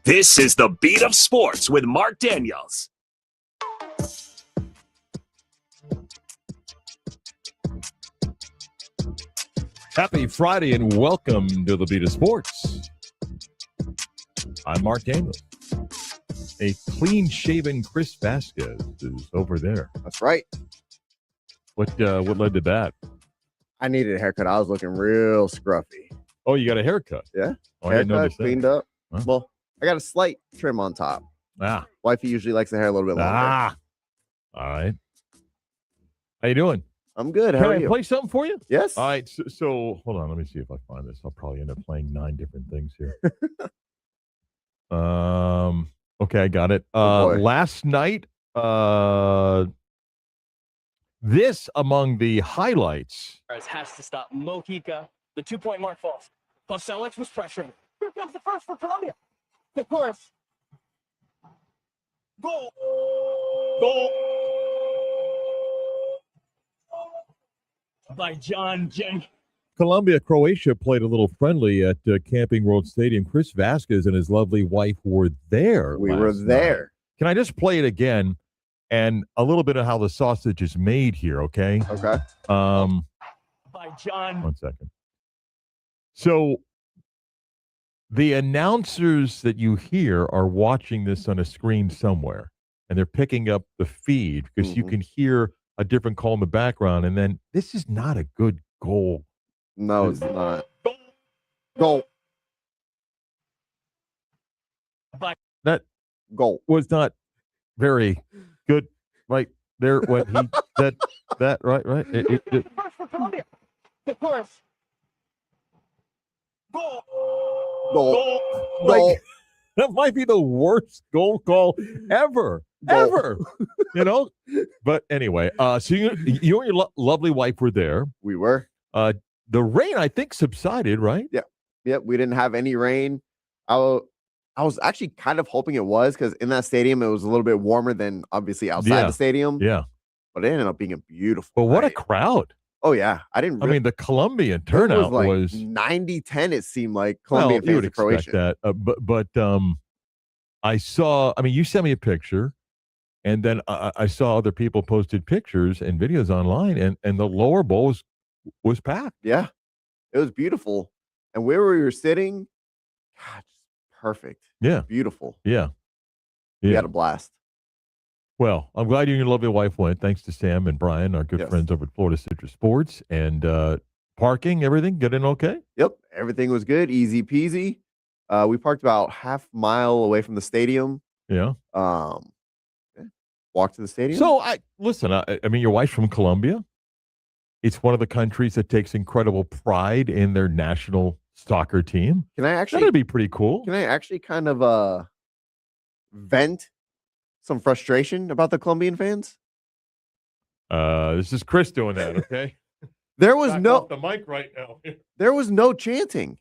This is the Beat of Sports with Marc Daniels. Happy Friday and welcome to the Beat of Sports. I'm Marc Daniels. A clean-shaven Chris Vasquez is over there. That's right. What led to that? I needed a haircut. I was looking real scruffy. Oh, you got a haircut? Yeah. Oh, I didn't Haircut, notice that. cleaned up. Huh? Well, I got a slight trim on top. Ah. Wifey usually likes the hair a little bit longer. Ah. All right. How you doing? I'm good. How Can are I you? play something for you? Yes. All right. So hold on. Let me see if I find this. I'll probably end up playing 9 different things here. Okay, I got it. boy. Last night, this among the highlights. Has to stop Mojica. The 2-point mark falls. Paselic was pressuring. Here comes the first for Colombia. The course. Goal. Goal. By John Jenkins. Colombia, Croatia played a little friendly at Camping World Stadium. Chris Vasquez and his lovely wife were there. We were there. Night. Can I just play it again and a little bit of how the sausage is made here, okay? Okay. By John. 1 second. So the announcers that you hear are watching this on a screen somewhere, and they're picking up the feed because you can hear a different call in the background, and then this is not a good goal. No, it's not. Goal. That Goal. was not very good right there when he that right. First for Colombia. The course. Goal. Goal. Like, Goal. that might be the worst goal call ever. Goal. Ever. You know? But anyway, so you and your lovely wife were there. We were. The rain, I think, subsided, right? Yep. We didn't have any rain. I was actually kind of hoping it was because in that stadium, it was a little bit warmer than obviously outside the stadium. Yeah. But it ended up being a beautiful But what a night. crowd. Oh, yeah. I mean, The Colombian turnout was 90-10, it seemed like, well, Colombian you would fans of expect Croatia. that. But I saw, you sent me a picture, and then I saw other people posted pictures and videos online, and the lower bowl was packed. Yeah. It was beautiful. And where we were sitting, God, just perfect. Yeah. Beautiful. Yeah. We Yeah. had a blast. Well, I'm glad you and your lovely wife went. Thanks to Sam and Brian, our good Yes. friends over at Florida Citrus Sports. And parking, everything, get in okay? Yep. Everything was good. Easy peasy. We parked about half mile away from the stadium. Yeah. Walked to the stadium. So, listen, your wife's from Colombia. It's one of the countries that takes incredible pride in their national soccer team. Can I actually That'd be pretty cool. kind of vent some frustration about the Colombian fans? This is Chris doing that, okay? There was Back off the mic right now. there was no chanting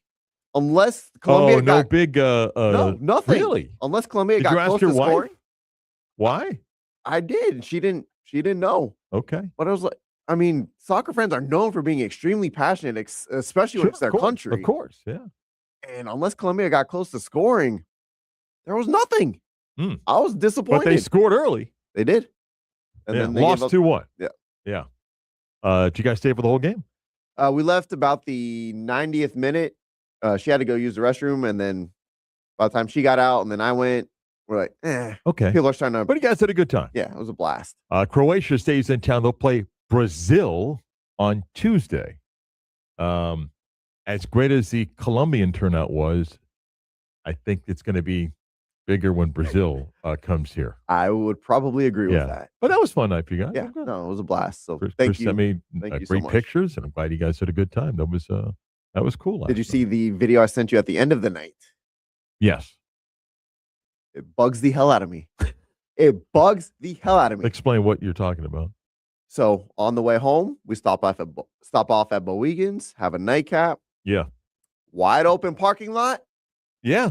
unless Colombia no got big no, nothing. Really? Unless Colombia Did got you ask close your to wife? scoring. Why? I did. She didn't know. Okay. But I was like, soccer fans are known for being extremely passionate, especially when it's their country. Of course, yeah. And unless Colombia got close to scoring, there was nothing. Hmm. I was disappointed. But they scored early. They did. And Yeah, then they lost gave up- 2-1. Yeah. Yeah. Did you guys stay for the whole game? We left about the 90th minute. She had to go use the restroom, and then by the time she got out and then I went, we're like, Okay. people are starting to. But you guys had a good time. Yeah, it was a blast. Croatia stays in town. They'll play Brazil on Tuesday. As great as the Colombian turnout was, I think it's going to be bigger when Brazil comes here. I would probably agree with that. But that was fun night for you guys. Yeah, no, it was a blast. So Chris thank you. sent me Thank you so great much. pictures, and I'm glad you guys had a good time. That was cool. Did you see the video I sent you at the end of the night? Yes. It bugs the hell out of me. It bugs the hell out of me. Explain what you're talking about. So on the way home, we stop off at Bowegan's, have a nightcap, Yeah. wide open parking lot, Yeah.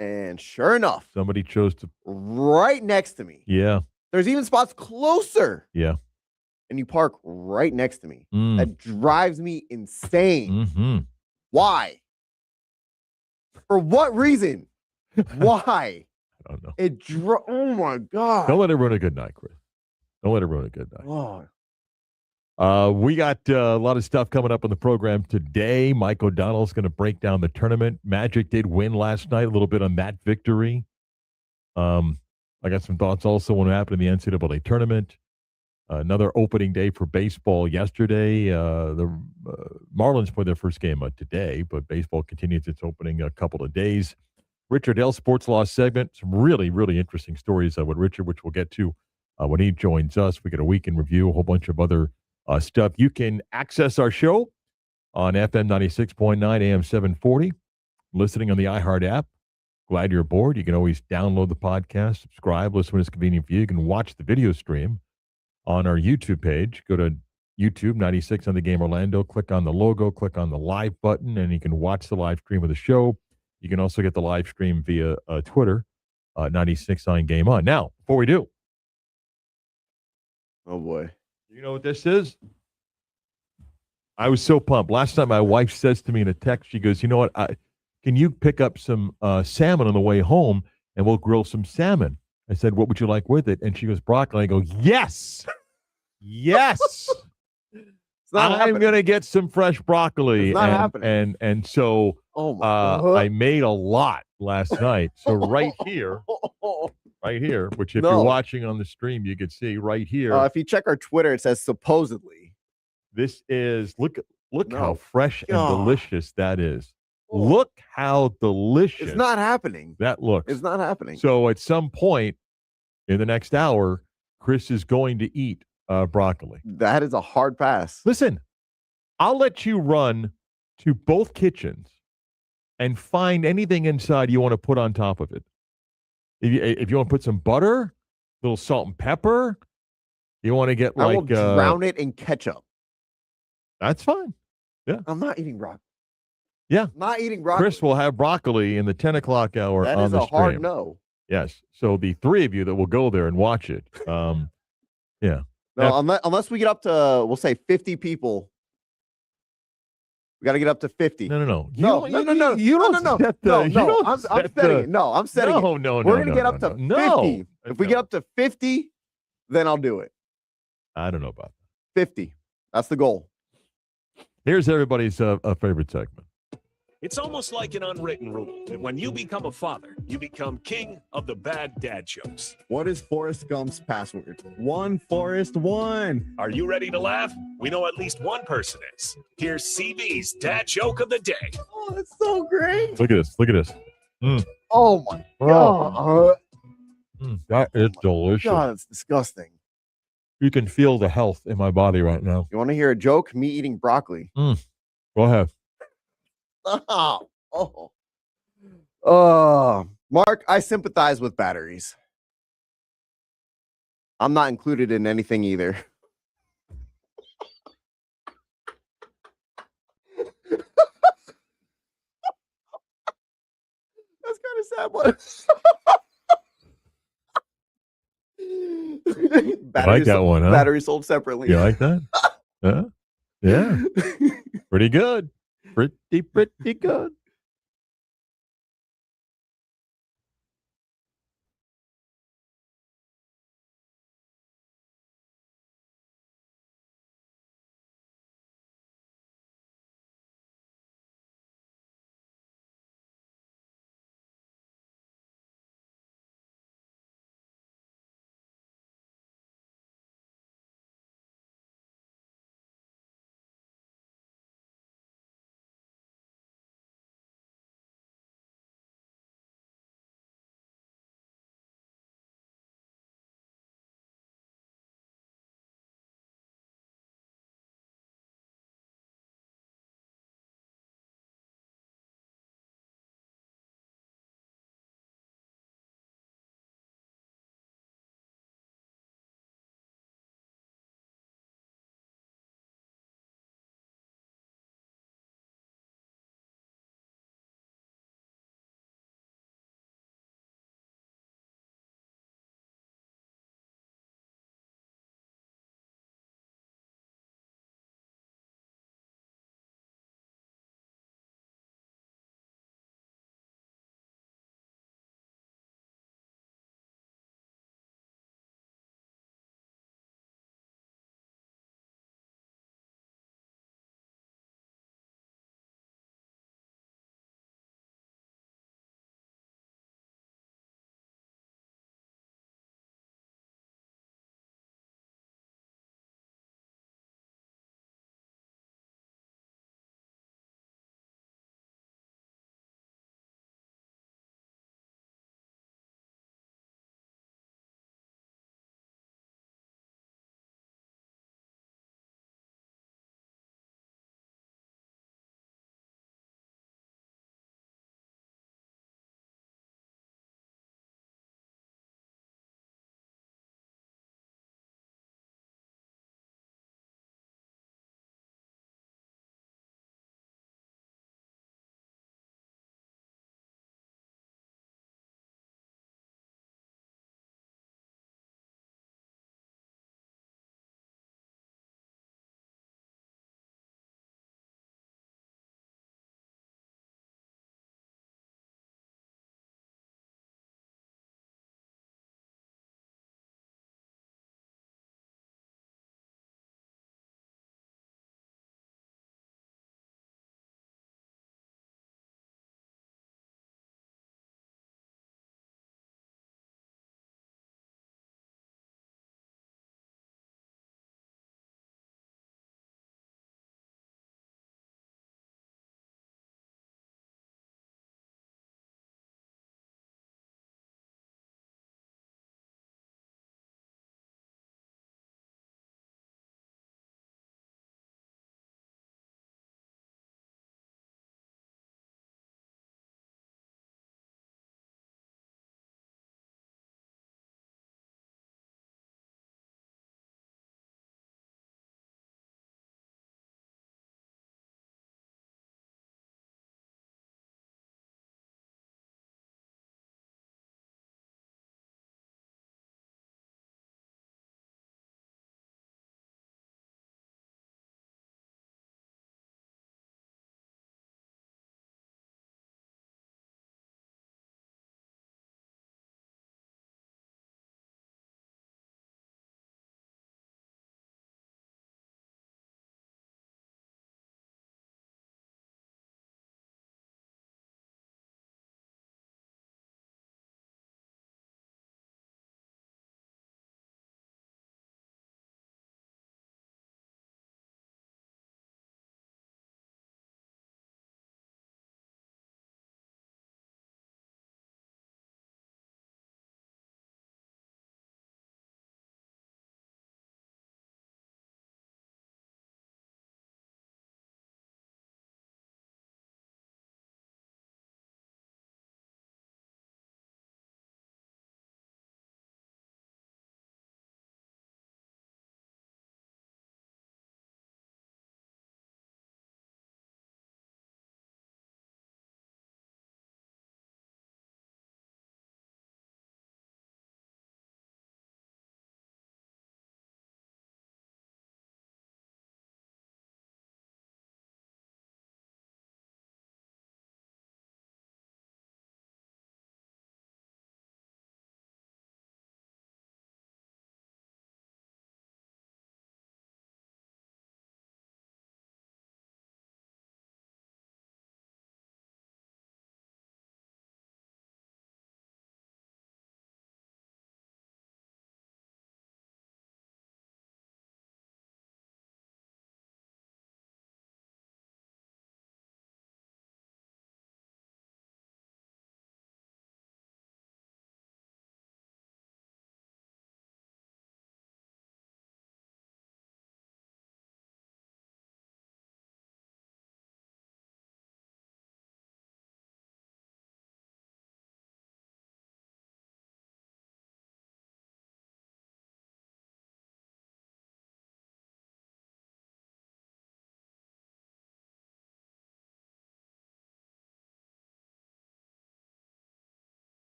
and sure enough, Somebody chose to. right next to me, Yeah. there's even spots closer. Yeah. And you park right next to me. Mm. That drives me insane. Mm-hmm. Why? For what reason? Why? I don't know. Oh my god. Don't let it ruin a good night, Chris. Don't let it ruin a good night. Oh. We got a lot of stuff coming up on the program today. Mike O'Donnell's going to break down the tournament. Magic did win last night, a little bit on that victory. I got some thoughts also on what happened in the NCAA tournament. Another opening day for baseball yesterday. The Marlins played their first game today, but baseball continues its opening a couple of days. Richard L. Sports Law segment. Some really, really interesting stories with Richard, which we'll get to when he joins us. We get a week in review, a whole bunch of other stuff. You can access our show on FM 96.9 AM 740, listening on the iHeart app. Glad you're aboard. You can always download the podcast, subscribe, listen when it's convenient for you. You can watch the video stream on our YouTube page. Go to YouTube 96 on the Game Orlando, click on the logo, click on the live button, and you can watch the live stream of the show. You can also get the live stream via Twitter, 96 on Game On. Now, before we do. Oh, boy. You know what this is? I was so pumped. Last night, my wife says to me in a text, she goes, you know what? Can you pick up some salmon on the way home and we'll grill some salmon? I said, what would you like with it? And she goes, broccoli. I go, yes. Yes. I'm going to get some fresh broccoli. It's not happening. And so I made a lot last night. So right here, which if you're watching on the stream, you could see right here. If you check our Twitter, it says supposedly. This is, look how fresh and delicious that is. Look how delicious. It's not happening. That looks. It's not happening. So at some point in the next hour, Chris is going to eat broccoli. That is a hard pass. Listen, I'll let you run to both kitchens and find anything inside you want to put on top of it. If you want to put some butter, a little salt and pepper, you want to get I will drown it in ketchup. That's fine. Yeah. I'm not eating broccoli. Yeah. Not eating broccoli. Chris will have broccoli in the 10 o'clock hour that on the stream. That is a hard no. Yes. So the three of you that will go there and watch it. Yeah. No, unless we get up to, we'll say 50 people. We got to get up to 50. No. No. I'm setting it. No, I'm setting it. No. We're going to get up to 50. If we get up to 50, then I'll do it. I don't know about that. 50. That's the goal. Here's everybody's favorite segment. It's almost like an unwritten rule that when you become a father, you become king of the bad dad jokes. What is Forrest Gump's password? 1Forrest1. Are you ready to laugh? We know at least one person is. Here's CB's dad joke of the day. Oh, that's so great. Look at this. Oh, my God. That is delicious. God, it's disgusting. You can feel the health in my body right now. You want to hear a joke? Me eating broccoli. Go ahead. Mark, I sympathize with batteries. I'm not included in anything either. That's kind of sad, but I like that one, huh? Battery sold separately. You like that? Yeah. Pretty good. Pretty good.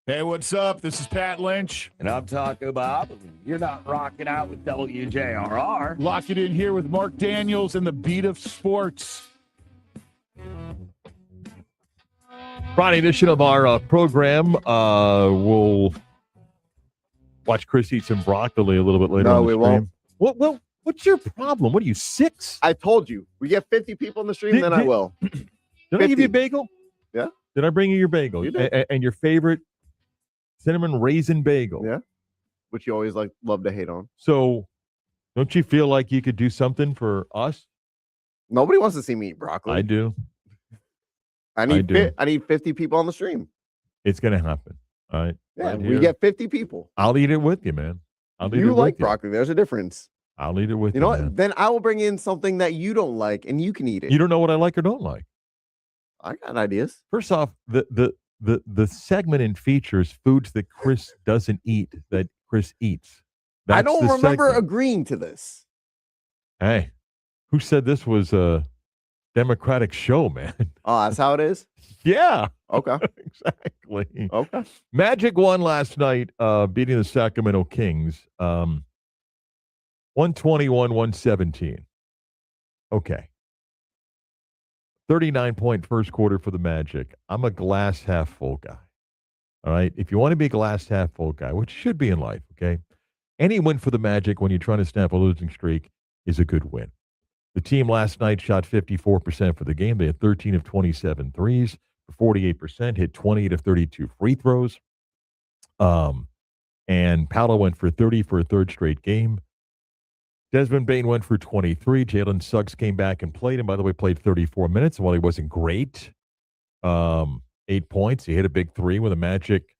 Hey, what's up? This is Pat Lynch. And I'm talking about you're not rocking out with WJRR. Lock it in here with Marc Daniels and the beat of sports. Friday edition of our program. We'll watch Chris eat some broccoli a little bit later. No, on the we stream. won't. What's your problem? What are you, 6? I told you. We get 50 people in the stream, then I will. Did I give you a bagel? Yeah. Did I bring you your bagel? You did. And your favorite cinnamon raisin bagel? Yeah. Which you always love to hate on. So don't you feel like you could do something for us? Nobody wants to see me eat broccoli. I do. I need 50 people on the stream. It's going to happen. All right. Yeah, Right we here. get 50 people. I'll eat it with you, man. I'll eat it You with like you. broccoli. There's a difference. I'll eat it with you. You know what? Man. Then I will bring in something that you don't like and you can eat it. You don't know what I like or don't like. I got ideas. First off, the segment and features foods that Chris doesn't eat that Chris eats. I That's don't the remember segment. agreeing to this. Hey, who said this was a democratic show, man? Oh, that's how it is? Yeah, Okay. exactly. Okay. Magic won last night, beating the Sacramento Kings, 121-117. Okay. 39-point first quarter for the Magic. I'm a glass half full guy. All right. If you want to be a glass half full guy, which you should be in life, okay, any win for the Magic when you're trying to snap a losing streak is a good win. The team last night shot 54% for the game. They had 13 of 27 threes for 48%, hit 20 of 32 free throws. And Paolo went for 30 for a third straight game. Desmond Bain went for 23. Jalen Suggs came back and played, and by the way, played 34 minutes. While he wasn't great, 8 points. He hit a big three with a Magic.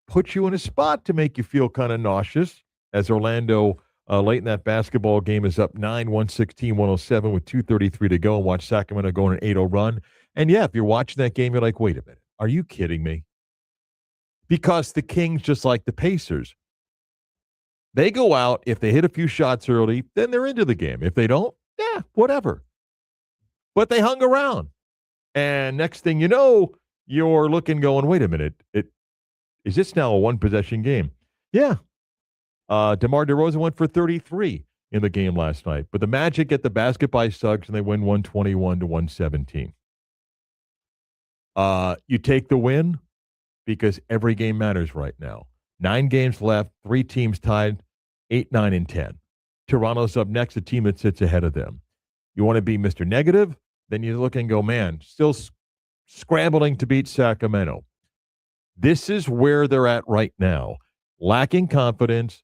Put you in a spot to make you feel kind of nauseous as Orlando late in that basketball game is up 9, 116-107 with 2:33 to go, and watch Sacramento go on an 8-0 run. And yeah, if you're watching that game, you're like, wait a minute, are you kidding me? Because the Kings, just like the Pacers, they go out, if they hit a few shots early, then they're into the game. If they don't, yeah, whatever. But they hung around. And next thing you know, you're looking, going, wait a minute, is this now a one-possession game? Yeah. DeMar DeRozan went for 33 in the game last night. But the Magic get the basket by Suggs, and they win 121-117. You take the win because every game matters right now. 9 games left, 3 teams tied, 8, 9, and 10. Toronto's up next, a team that sits ahead of them. You want to be Mr. Negative? Then you look and go, man, still scrambling to beat Sacramento. This is where they're at right now. Lacking confidence,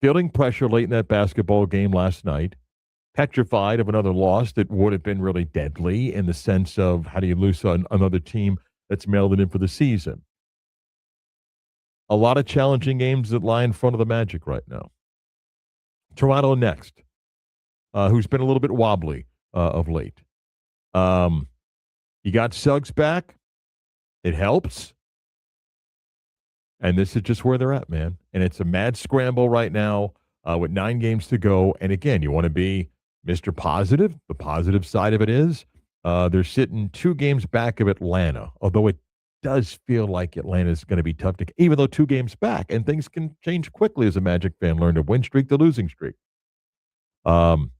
feeling pressure late in that basketball game last night, petrified of another loss that would have been really deadly in the sense of how do you lose on another team that's mailed it in for the season. A lot of challenging games that lie in front of the Magic right now. Toronto next, who's been a little bit wobbly of late. You got Suggs back. It helps. And this is just where they're at, man. And it's a mad scramble right now with 9 games to go. And again, you want to be Mr. Positive. The positive side of it is they're sitting 2 games back of Atlanta, although it does feel like Atlanta is going to be tough to, even though 2 games back, and things can change quickly as a Magic fan. Learn to win streak, the losing streak. Game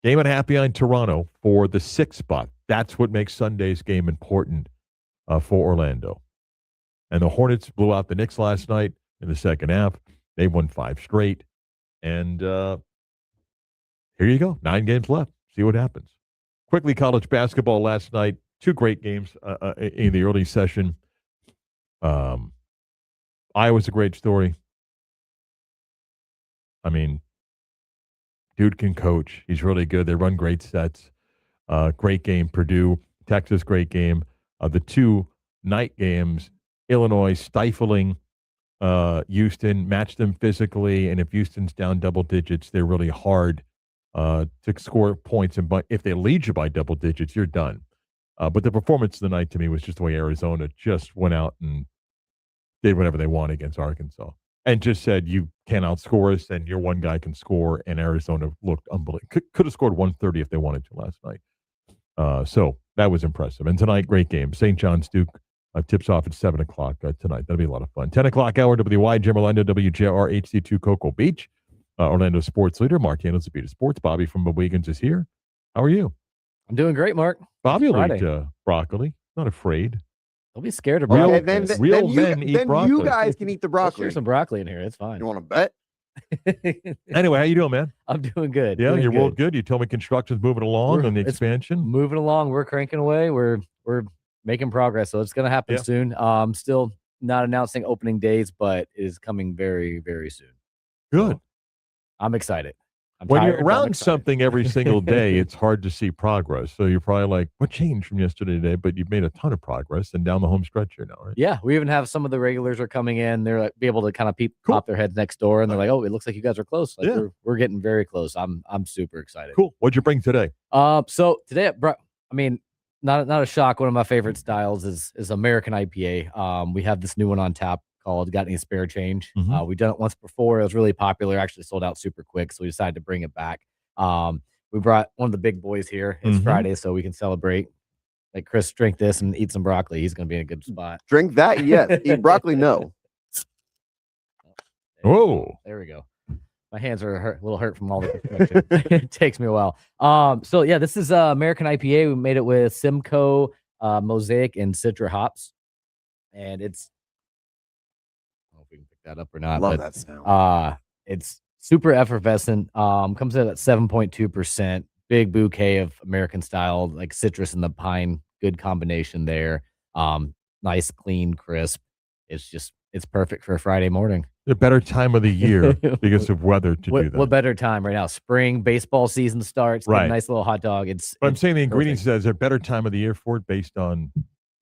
and a half behind Toronto for the 6th spot. That's what makes Sunday's game important for Orlando. And the Hornets blew out the Knicks last night in the second half. They've won 5 straight. And here you go. 9 games left. See what happens. Quickly, college basketball last night. 2 great games in the early session. Iowa's a great story. I mean, dude can coach. He's really good. They run great sets. Great game. Purdue, Texas, great game. The 2 night games, Illinois stifling Houston, matched them physically, and if Houston's down double digits, they're really hard to score points. And but if they lead you by double digits, you're done. But the performance of the night to me was just the way Arizona just went out and did whatever they want against Arkansas and just said, you can't outscore us, and your one guy can score, and Arizona looked unbelievable. Could have scored 130 if they wanted to last night. So that was impressive. And tonight, great game. St. John's Duke. Tips off at 7 o'clock tonight. That'll be a lot of fun. 10 o'clock hour, WYGM Orlando, WJR HD2 Cocoa Beach. Orlando sports leader, Marc Daniels, the Beat of Sports. Bobby from Bowegans is here. How are you? I'm doing great, Mark. Bobby will Friday. eat broccoli. Not afraid. Don't be scared of Real- broccoli. Okay, Chris. real men eat then broccoli. you guys can eat the Let's broccoli. share some broccoli in here. It's fine. You want to bet? Anyway, how you doing, man? I'm doing good. Yeah, doing you're real good. You told me construction's moving along We're- on the it's expansion. Moving along. We're cranking away. We're making progress. So it's going to happen Yeah. soon. Still not announcing opening days, but it is coming very, very soon. Good. So I'm excited. I'm When tired, you're but I'm around excited. something every single day, it's hard to see progress. So you're probably like, what changed from yesterday to today? But you've made a ton of progress and down the home stretch here now, right? Yeah, we even have some of the regulars are coming in. They're like be able to kind of Cool. pop their heads next door, and they're like, "Oh, it looks like you guys are close. Like Yeah. we're getting very close." I'm super excited. Cool. What'd you bring today? So today, I mean, not a shock. One of my favorite styles is American IPA. We have this new one on tap called "Got Any Spare Change." Mhm. We've done it once before. It was really popular. Actually, sold out super quick, so we decided to bring it back. We brought one of the big boys here. It's Mhm. Friday, so we can celebrate. Like Chris, drink this and eat some broccoli. He's going to be in a good spot. Drink that? Yes. Eat broccoli? No. Whoa. There we go. My hands are a little hurt from all the construction. It takes me a while. So yeah, this is American IPA. We made it with Simcoe, Mosaic, and Citra hops, and it's I don't know if we can pick that up or not. Love but, that sound. It's super effervescent. Comes in at 7.2%. Big bouquet of American style, like citrus and the pine. Good combination there. Nice, clean, crisp. It's perfect for a Friday morning. The better time of the year because of weather to do that. What better time right now? Spring baseball season starts. Get Right. a nice little hot dog. But I'm it's saying the ingredients perfect. is there a better time of the year for it based on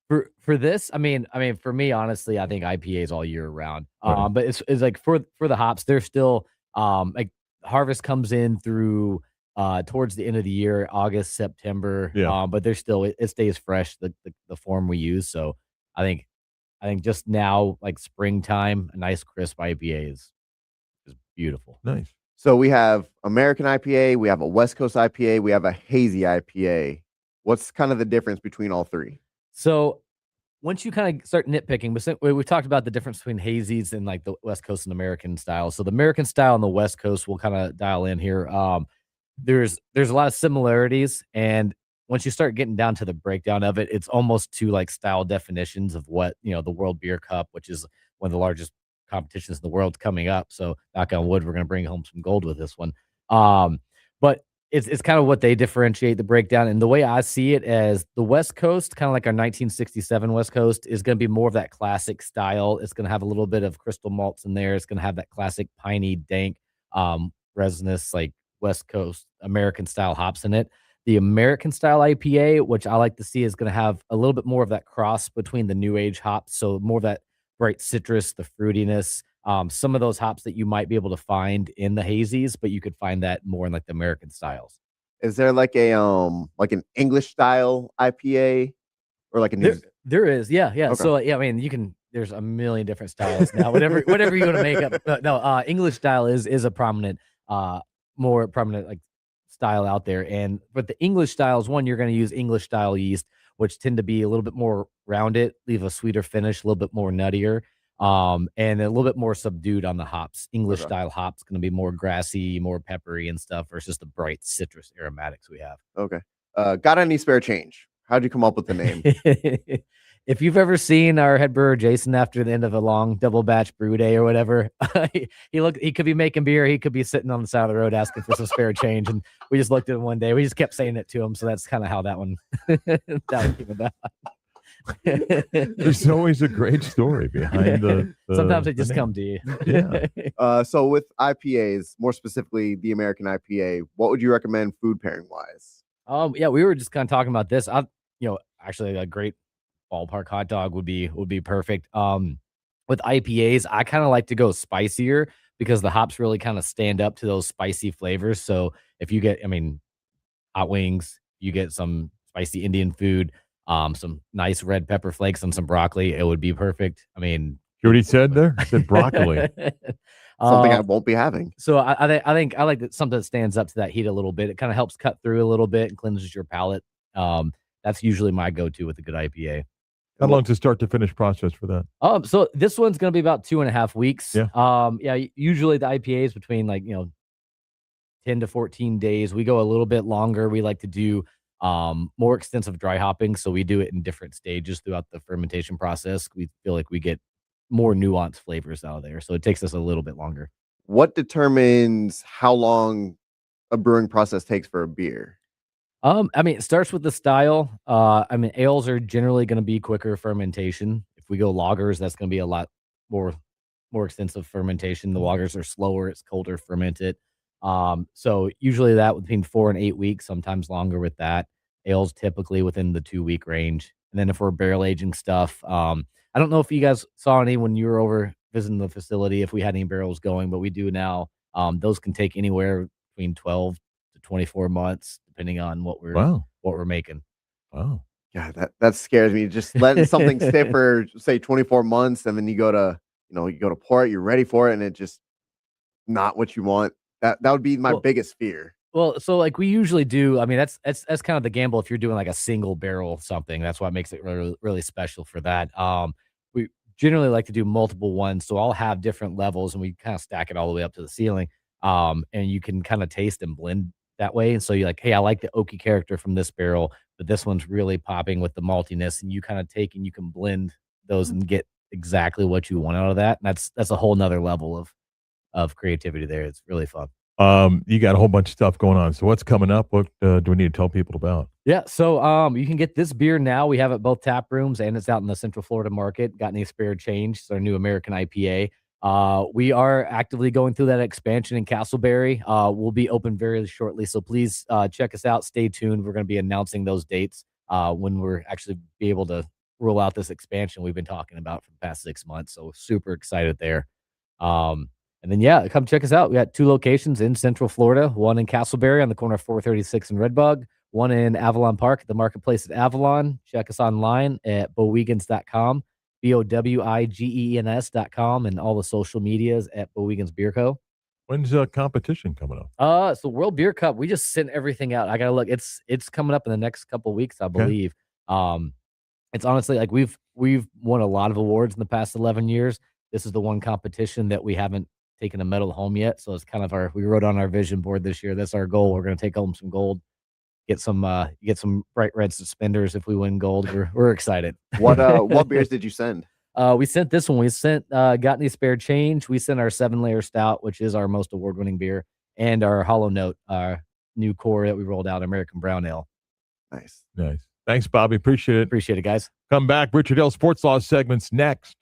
For this. I mean, for me, honestly, I think IPAs all year round. Right. But it's like for the hops, they're still like harvest comes in through towards the end of the year, August, September. Yeah. But they're still it stays fresh, the form we use. So I think just now, like springtime, a nice crisp IPA is beautiful. nice. So we have American IPA, we have a West Coast IPA, we have a hazy IPA. What's kind of the difference between all three? So once you kind of start nitpicking, we talked about the difference between hazies and like the West Coast and American style. So the American style and the West Coast will kind of dial in here. There's a lot of similarities, and once you start getting down to the breakdown of it, it's almost to like style definitions of what the World Beer Cup, which is one of the largest competitions in the world, coming up. So knock on wood, we're going to bring home some gold with this one. But it's kind of what they differentiate the breakdown. And the way I see it as the West Coast, kind of like our 1967 West Coast, is going to be more of that classic style. It's going to have a little bit of crystal malts in there. It's going to have that classic piney, dank, resinous, like West Coast American style hops in it. The American style IPA, which I like to see, is going to have a little bit more of that cross between the new age hops. So more of that bright citrus, the fruitiness, some of those hops that you might be able to find in the hazies, but you could find that more in like the American styles. Is there like like an English style IPA or like a new? There is, yeah. Okay. So yeah, I mean, there's a million different styles now. Whatever you want to make up. No, English style is a prominent, more prominent like style out there. And but the English styles, one, you're going to use English style yeast, which tend to be a little bit more rounded, leave a sweeter finish, a little bit more nuttier, and a little bit more subdued on the hops. English Okay. style hops going to be more grassy, more peppery and stuff versus the bright citrus aromatics we have. Okay. Got any spare change? How'd you come up with the name? If you've ever seen our head brewer Jason after the end of a long double batch brew day or whatever, he could be making beer, he could be sitting on the side of the road asking for some spare change, and we just looked at him one day. We just kept saying it to him, so that's kind of how that one came about. There's always a great story behind the Sometimes they the just name. come to you. Yeah. So with IPAs, more specifically the American IPA, what would you recommend food pairing wise? Yeah, we were just kind of talking about this. Actually a great ballpark hot dog would be perfect. With IPAs, I kind of like to go spicier because the hops really kind of stand up to those spicy flavors. So if you get, hot wings, you get some spicy Indian food, some nice red pepper flakes and some broccoli, it would be perfect. You already said there? I said broccoli. Something I won't be having. So I think I like that something that stands up to that heat a little bit. It kind of helps cut through a little bit and cleanses your palate. That's usually my go-to with a good IPA. How long's the start to finish process for that? So this one's gonna be about 2.5 weeks. Yeah. Usually the IPA is between 10 to 14 days. We go a little bit longer. We like to do more extensive dry hopping, so we do it in different stages throughout the fermentation process. We feel like we get more nuanced flavors out of there, so it takes us a little bit longer. What determines how long a brewing process takes for a beer? It starts with the style. Ales are generally going to be quicker fermentation. If we go lagers, that's going to be a lot more extensive fermentation. The lagers are slower; it's colder fermented. So usually that between 4 and 8 weeks, sometimes longer with that. Ales typically within the 2 week range. And then if we're barrel aging stuff, I don't know if you guys saw any when you were over visiting the facility, if we had any barrels going, but we do now. Those can take anywhere between 12 to 24 months, depending on Wow. what we're making. Wow. Yeah, that scares me. Just letting something sit for say 24 months, and then you go to pour it, you're ready for it, and it just not what you want. That would be my Well, biggest fear. Well, so like we usually do. I mean, that's kind of the gamble if you're doing like a single barrel something. That's what makes it really really special for that. We generally like to do multiple ones, so I'll have different levels, and we kind of stack it all the way up to the ceiling. And you can kind of taste and blend that way. And so you're like, hey, I like the oaky character from this barrel, but this one's really popping with the maltiness, and you kind of take and you can blend those and get exactly what you want out of that. And that's a whole nother level of creativity there. It's really fun. You got a whole bunch of stuff going on. So what's coming up? What do we need to tell people about? Yeah, so you can get this beer now. We have it both tap rooms and it's out in the Central Florida market. Got any spare change? It's our new American IPA. We are actively going through that expansion in Castleberry. We'll be open very shortly, so please check us out. Stay tuned. We're going to be announcing those dates when we're actually be able to roll out this expansion we've been talking about for the past 6 months. So super excited there. And then, yeah, come check us out. We got 2 locations in Central Florida, one in Castleberry on the corner of 436 and Redbug, one in Avalon Park at the marketplace at Avalon. Check us online at bowegans.com, BOWIGENS.com, and all the social medias at Bowegans Beer Co. When's competition coming up? So World Beer Cup, we just sent everything out. I gotta look. It's coming up in the next couple weeks, I believe. It's honestly like we've won a lot of awards in the past 11 years. This is the one competition that we haven't taken a medal home yet. So it's kind of we wrote on our vision board this year. That's our goal. We're going to take home some gold, get some bright red suspenders if we win gold. We're excited. What beers did you send? We sent this one. We sent Got Any Spare Change. We sent our 7-layer stout, which is our most award-winning beer, and our Hollow Note, our new core that we rolled out, American Brown Ale. Nice. Thanks, Bobby. Appreciate it. Appreciate it, guys. Come back. Richard L. Sports Law segments next.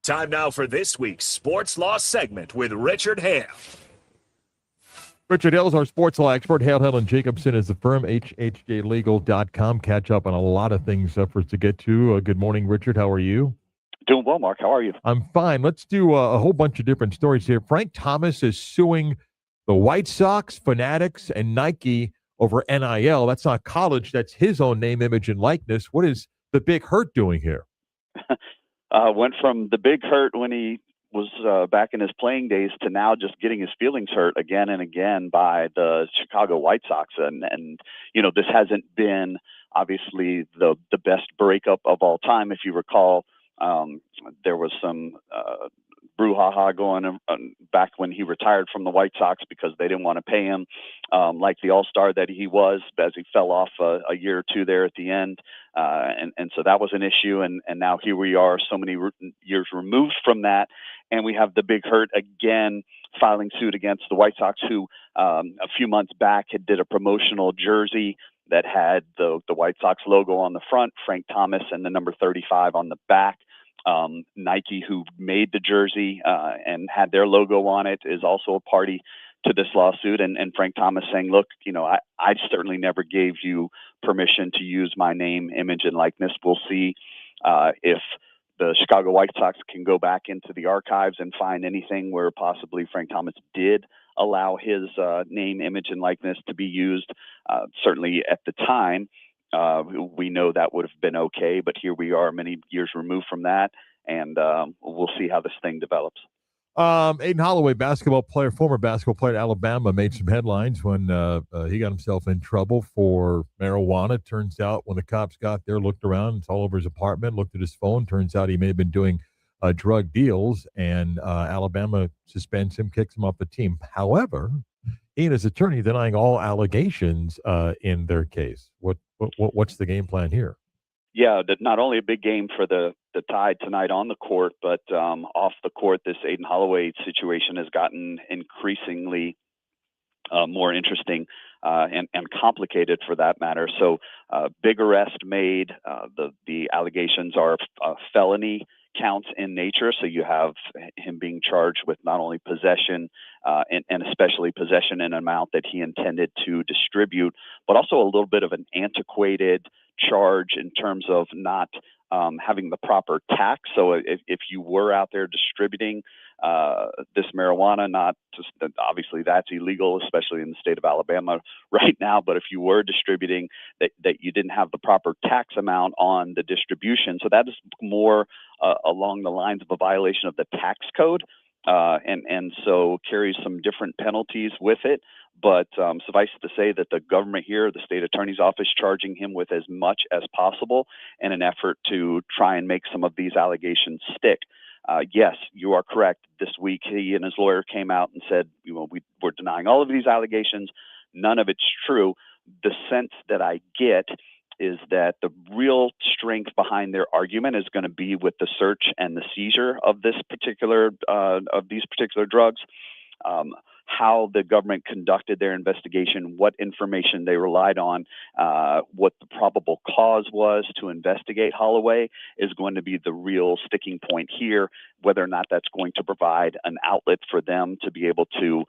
Time now for this week's Sports Law segment with Richard Hale. Richard Hale is our sports law expert. Hale and Jacobson is the firm, hhjlegal.com. Catch up on a lot of things for us to get to. Good morning, Richard. How are you? Doing well, Mark. How are you? I'm fine. Let's do a whole bunch of different stories here. Frank Thomas is suing the White Sox, Fanatics, and Nike over NIL. That's not college. That's his own name, image, and likeness. What is the Big Hurt doing here? Went from the Big Hurt when he was back in his playing days to now just getting his feelings hurt again and again by the Chicago White Sox. And you know, this hasn't been obviously the best breakup of all time. If you recall, there was some brouhaha going back when he retired from the White Sox because they didn't want to pay him like the all-star that he was, as he fell off a year or two there at the end. And so that was an issue. And now here we are so many years removed from that. And we have the Big Hurt again filing suit against the White Sox, who a few months back did a promotional jersey that had the White Sox logo on the front, Frank Thomas, and the number 35 on the back. Nike, who made the jersey and had their logo on it, is also a party to this lawsuit. And Frank Thomas saying, look, you know, I certainly never gave you permission to use my name, image, and likeness. We'll see if the Chicago White Sox can go back into the archives and find anything where possibly Frank Thomas did allow his name, image, and likeness to be used. Certainly at the time, we know that would have been okay, but here we are many years removed from that, and we'll see how this thing develops. Aiden Holloway, former basketball player at Alabama, made some headlines when he got himself in trouble for marijuana. Turns out when the cops got there, looked around, it's all over his apartment, looked at his phone. Turns out he may have been doing drug deals, and Alabama suspends him, kicks him off the team. However, he and his attorney denying all allegations in their case. What's the game plan here? Yeah, not only a big game for the Tide tonight on the court, but off the court, this Aiden Holloway situation has gotten increasingly more interesting and complicated for that matter. So big arrest made. The allegations are felony counts in nature. So you have him being charged with not only possession and especially possession in an amount that he intended to distribute, but also a little bit of an antiquated charge in terms of not having the proper tax. So if you were out there distributing this marijuana, not just obviously that's illegal, especially in the state of Alabama right now. But if you were distributing that you didn't have the proper tax amount on the distribution, so that is more along the lines of a violation of the tax code, and so carries some different penalties with it. But suffice it to say that the government here, the state attorney's office, charging him with as much as possible in an effort to try and make some of these allegations stick. Yes, you are correct. This week, he and his lawyer came out and said, we're denying all of these allegations. None of it's true. The sense that I get is that the real strength behind their argument is going to be with the search and the seizure of these particular drugs. How the government conducted their investigation, what information they relied on, what the probable cause was to investigate Holloway is going to be the real sticking point here, whether or not that's going to provide an outlet for them to be able to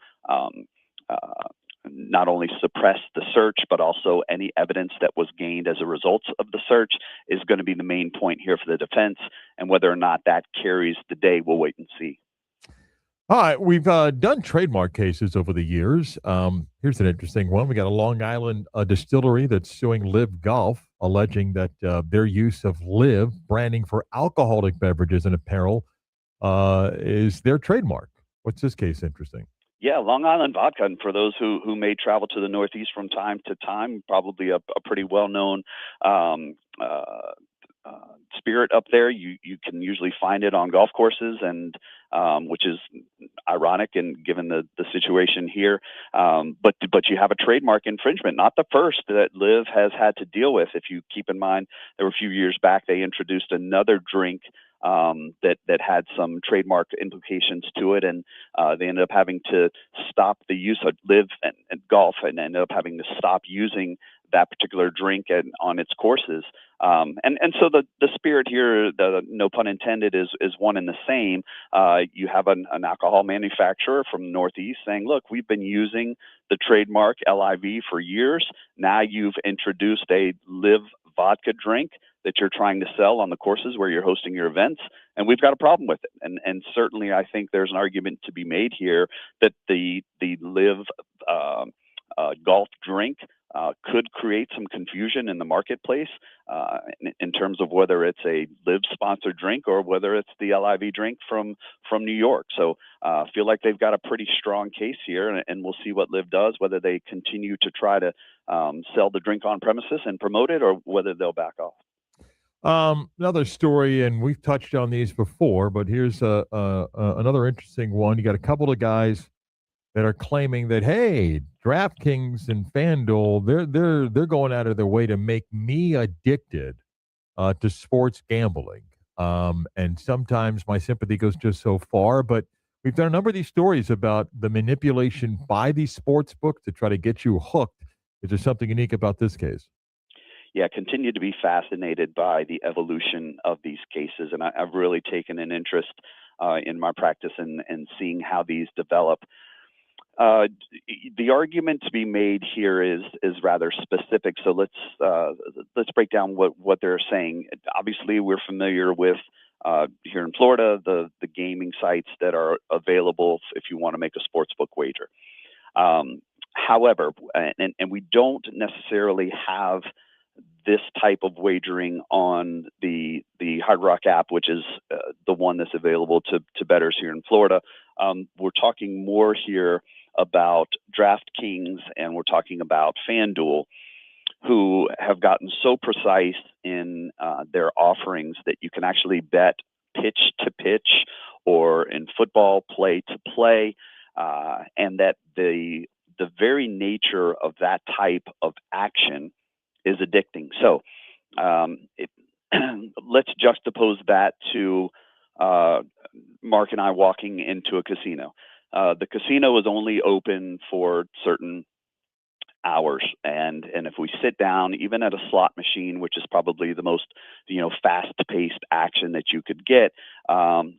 not only suppress the search, but also any evidence that was gained as a result of the search is going to be the main point here for the defense. And whether or not that carries the day, we'll wait and see. All right, we've done trademark cases over the years. Here's an interesting one. We got a Long Island distillery that's suing Live Golf, alleging that their use of Live branding for alcoholic beverages and apparel is their trademark. What's this case interesting? Yeah, Long Island vodka. And for those who may travel to the Northeast from time to time, probably a pretty well-known spirit up there. You can usually find it on golf courses, and which is ironic and given the situation here. But you have a trademark infringement, not the first that Liv has had to deal with. If you keep in mind, there were a few years back they introduced another drink that had some trademark implications to it, and they ended up having to stop the use of Live and golf, and ended up having to stop using that particular drink on its courses. And so the spirit here, the no pun intended, is one and the same. You have an alcohol manufacturer from the Northeast saying, look, we've been using the trademark LIV for years. Now you've introduced a live vodka drink that you're trying to sell on the courses where you're hosting your events, and we've got a problem with it. And certainly I think there's an argument to be made here that the live golf drink could create some confusion in the marketplace in terms of whether it's a live sponsored drink or whether it's the LIV drink from New York. So I feel like they've got a pretty strong case here, and we'll see what live does, whether they continue to try to sell the drink on premises and promote it, or whether they'll back off. Another story, and we've touched on these before, but here's another interesting one. You got a couple of guys that are claiming that, hey, DraftKings and FanDuel, they're going out of their way to make me addicted to sports gambling. And sometimes my sympathy goes just so far, but we've done a number of these stories about the manipulation by these sports books to try to get you hooked. Is there something unique about this case? Yeah, continue to be fascinated by the evolution of these cases, and I've really taken an interest in my practice and seeing how these develop. The argument to be made here is rather specific. So let's break down what they're saying. Obviously, we're familiar with here in Florida the gaming sites that are available if you want to make a sportsbook wager. However, and we don't necessarily have this type of wagering on the Hard Rock app, which is the one that's available to bettors here in Florida. We're talking more here about DraftKings, and we're talking about FanDuel, who have gotten so precise in their offerings that you can actually bet pitch to pitch or in football play to play, and that the very nature of that type of action is addicting. So let's juxtapose that to Mark and I walking into a casino. The casino is only open for certain hours, and if we sit down, even at a slot machine, which is probably the most fast-paced action that you could get,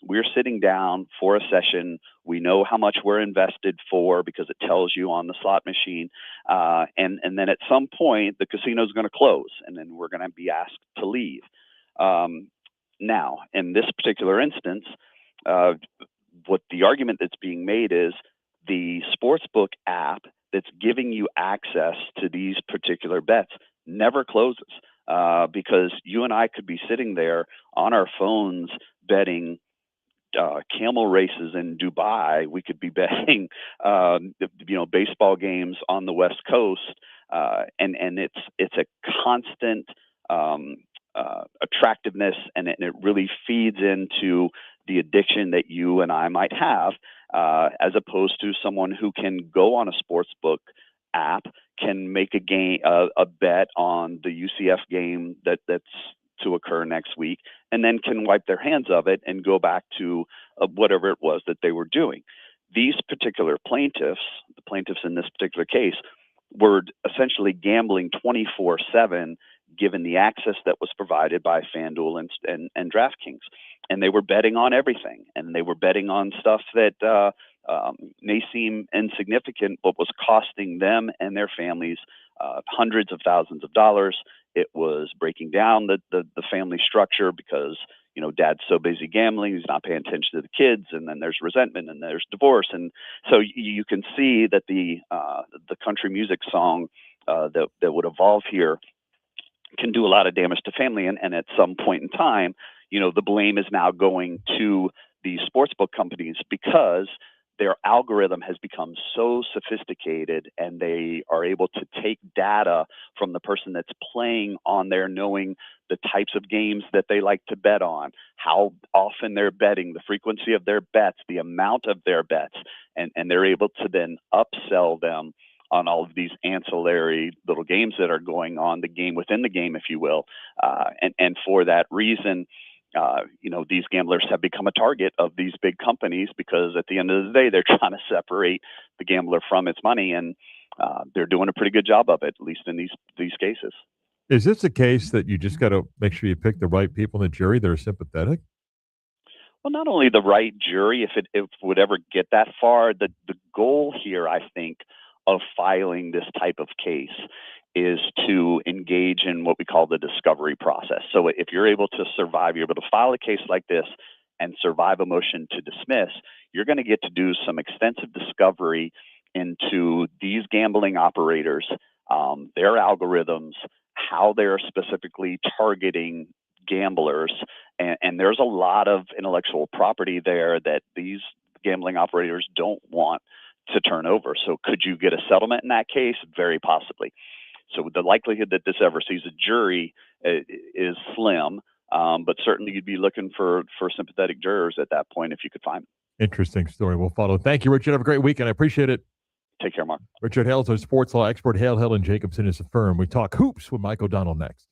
we're sitting down for a session. We know how much we're invested for because it tells you on the slot machine, and then at some point the casino is going to close, and then we're going to be asked to leave. Now, in this particular instance, what the argument that's being made is the sportsbook app that's giving you access to these particular bets never closes, because you and I could be sitting there on our phones betting camel races in Dubai. We could be betting baseball games on the West Coast, and it's a constant attractiveness, and it really feeds into the addiction that you and I might have, as opposed to someone who can go on a sportsbook app, can make a bet on the UCF game that's to occur next week, and then can wipe their hands of it and go back to whatever it was that they were doing. These particular plaintiffs, the plaintiffs in this particular case, were essentially gambling 24/7, given the access that was provided by FanDuel and DraftKings. And they were betting on everything, and they were betting on stuff that may seem insignificant, but was costing them and their families hundreds of thousands of dollars. It was breaking down the family structure because dad's so busy gambling, he's not paying attention to the kids, and then there's resentment and there's divorce. And so you can see that the country music song that would evolve here can do a lot of damage to family. And at some point in time, the blame is now going to the sportsbook companies because their algorithm has become so sophisticated, and they are able to take data from the person that's playing on there, knowing the types of games that they like to bet on, how often they're betting, the frequency of their bets, the amount of their bets, and they're able to then upsell them on all of these ancillary little games that are going on, the game within the game, if you will. And for that reason, these gamblers have become a target of these big companies because at the end of the day, they're trying to separate the gambler from its money. And they're doing a pretty good job of it, at least in these cases. Is this a case that you just got to make sure you pick the right people in the jury that are sympathetic? Well, not only the right jury, if it would ever get that far, the goal here, I think, of filing this type of case is to engage in what we call the discovery process. So if you're able to survive, you're able to file a case like this and survive a motion to dismiss, you're going to get to do some extensive discovery into these gambling operators, their algorithms, how they're specifically targeting gamblers. And there's a lot of intellectual property there that these gambling operators don't want to turn over. So could you get a settlement in that case? Very possibly. So the likelihood that this ever sees a jury is slim, but certainly you'd be looking for sympathetic jurors at that point if you could find them. Interesting story. We'll follow. Thank you, Richard. Have a great weekend. I appreciate it. Take care, Mark. Richard Hales, our sports law expert. Hale, Hill, and Jacobson is a firm. We talk hoops with Mike O'Donnell next.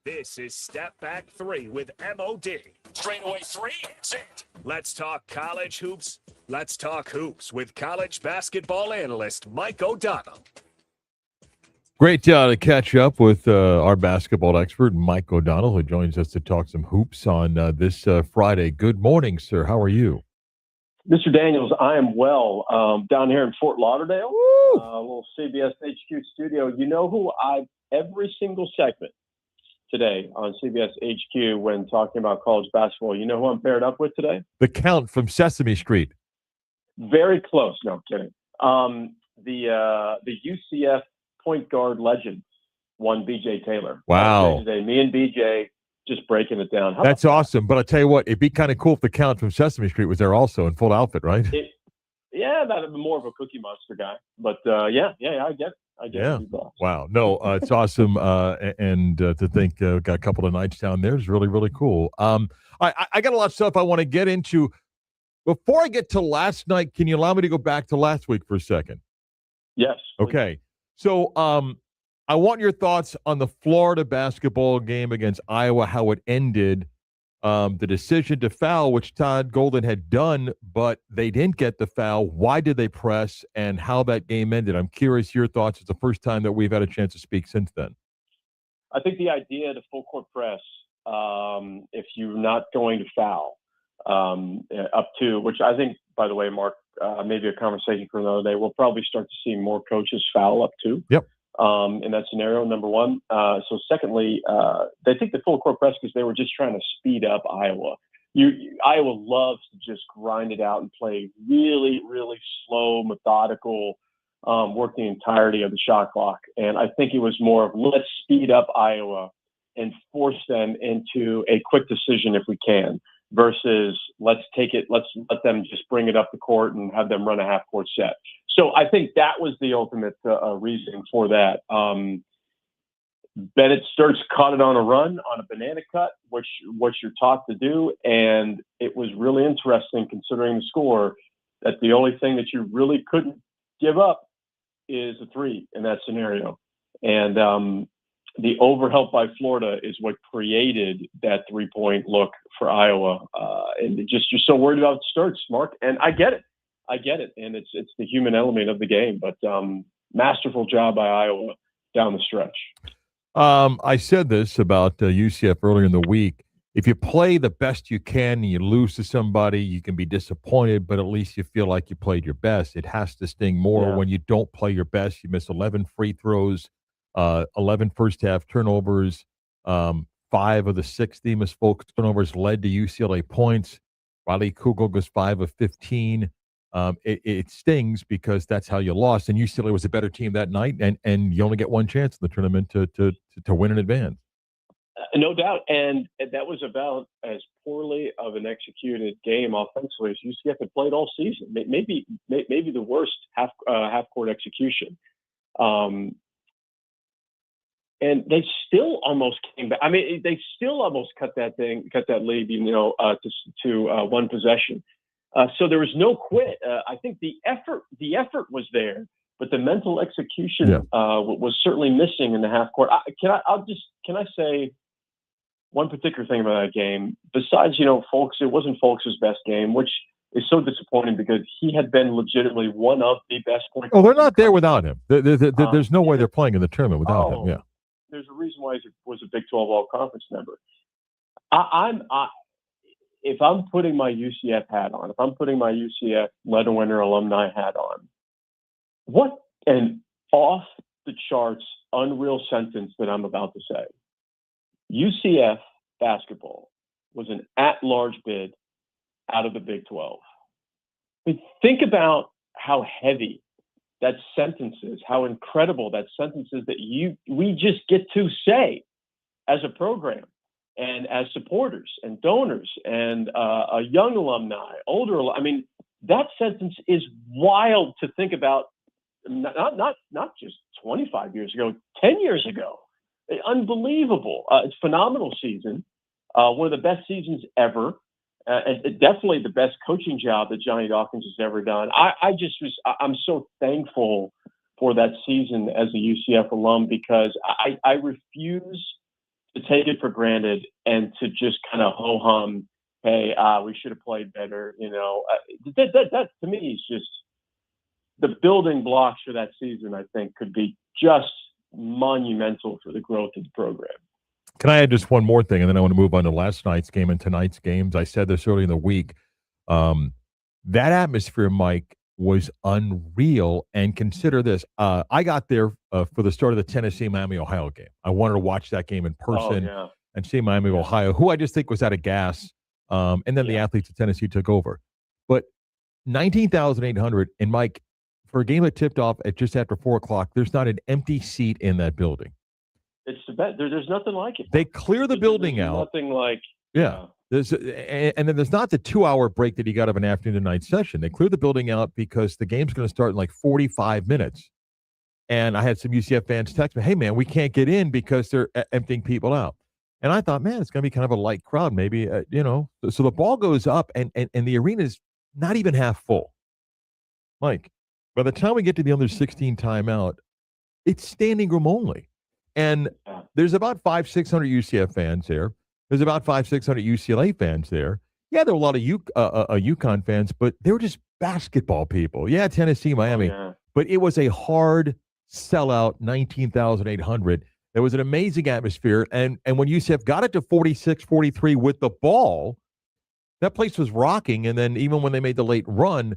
This is Step Back 3 with MOD. Straightaway three. It's it. Let's talk college hoops. Let's talk hoops with college basketball analyst Mike O'Donnell. Great to catch up with our basketball expert, Mike O'Donnell, who joins us to talk some hoops on this Friday. Good morning, sir. How are you? Mr. Daniels, I am well. Down here in Fort Lauderdale, little CBS HQ studio. You know who every single segment today on CBS HQ when talking about college basketball, you know who I'm paired up with today? The Count from Sesame Street. Very close. No, I'm kidding. The UCF point guard legend, one BJ Taylor. Wow. Today, me and BJ just breaking it down. That's awesome. But I tell you what, it'd be kind of cool if the Count from Sesame Street was there also in full outfit, right? Yeah, that'd be more of a Cookie Monster guy. But yeah, I get it. I get it. Wow. No, it's awesome. And to think got a couple of nights down there is really, really cool. I got a lot of stuff I want to get into. Before I get to last night, can you allow me to go back to last week for a second? Yes. Please. Okay. So I want your thoughts on the Florida basketball game against Iowa, how it ended. The decision to foul, which Todd Golden had done, but they didn't get the foul. Why did they press, and how that game ended? I'm curious your thoughts. It's the first time that we've had a chance to speak since then. I think the idea of the full court press, if you're not going to foul, up to, which I think, by the way, Mark, maybe a conversation for another day, we'll probably start to see more coaches foul up to. Yep. In that scenario, number one. So secondly, they take the full court press because they were just trying to speed up Iowa. Iowa loves to just grind it out and play really, really slow, methodical, work the entirety of the shot clock. And I think it was more of let's speed up Iowa and force them into a quick decision if we can, versus let's let them just bring it up the court and have them run a half court set. So I think that was the ultimate reason for that. Bennett Sturts caught it on a run, on a banana cut, which what you're taught to do. And it was really interesting considering the score that the only thing that you really couldn't give up is a three in that scenario. And the overhelp by Florida is what created that 3-point look for Iowa. And just you're so worried about Sturts, Mark. And I get it. And it's the human element of the game. But masterful job by Iowa down the stretch. I said this about UCF earlier in the week. If you play the best you can and you lose to somebody, you can be disappointed, but at least you feel like you played your best. It has to sting more when you don't play your best. You miss 11 free throws, 11 first-half turnovers, 5 of the 6 Themis Folk turnovers led to UCLA points. Riley Kugel goes 5 of 15. It stings because that's how you lost. And UCLA was a better team that night, and you only get one chance in the tournament to win in advance. No doubt, and that was about as poorly of an executed game offensively as UCF had played all season. Maybe the worst half court execution. And they still almost came back. I mean, they still almost cut that lead, to one possession. So there was no quit. I think the effort was there, but the mental execution was certainly missing in the half court. Can I say one particular thing about that game? Besides, Folks, it wasn't Folks' best game, which is so disappointing because he had been legitimately one of the best point. Oh, they're not there without him. There's no way they're playing in the tournament without him. Yeah. There's a reason why he was a Big 12 All-Conference member. If I'm putting my UCF hat on, if I'm putting my UCF Letter Winner alumni hat on, what an off-the-charts, unreal sentence that I'm about to say. UCF basketball was an at-large bid out of the Big 12. I mean, think about how heavy that sentence is, how incredible that sentence is that we just get to say as a program and as supporters and donors and a young alumni, older. I mean, that sentence is wild to think about. Not just 25 years ago, 10 years ago. Unbelievable. It's a phenomenal season. One of the best seasons ever. And definitely the best coaching job that Johnny Dawkins has ever done. I'm so thankful for that season as a UCF alum because I refuse to take it for granted and to just kind of ho hum, hey, we should have played better. That to me is just the building blocks for that season. I think could be just monumental for the growth of the program. Can I add just one more thing, and then I want to move on to last night's game and tonight's games? I said this early in the week. That atmosphere, Mike, was unreal. And consider this: I got there for the start of the Tennessee-Miami, Ohio game. I wanted to watch that game in person and see Miami, Ohio, who I just think was out of gas. And then the athletes of Tennessee took over. But 19,800, and Mike, for a game that tipped off at just after 4 o'clock, there's not an empty seat in that building. It's the best. There's nothing like it. They clear the building out. Nothing like There's and then there's not the 2-hour break that you got of an afternoon to night session. They clear the building out because the game's going to start in like 45 minutes. And I had some UCF fans text me, "Hey man, we can't get in because they're emptying people out." And I thought, man, it's going to be kind of a light crowd, maybe. So the ball goes up, and the arena is not even half full. Mike, by the time we get to the under 16 timeout, it's standing room only. And there's about 500-600 UCF fans there. There's about 500-600 UCLA fans there. Yeah, there were a lot of UConn fans, but they were just basketball people. Yeah, Tennessee, Miami. But it was a hard sellout, 19,800. There was an amazing atmosphere. And when UCF got it to 46-43 with the ball, that place was rocking. And then even when they made the late run,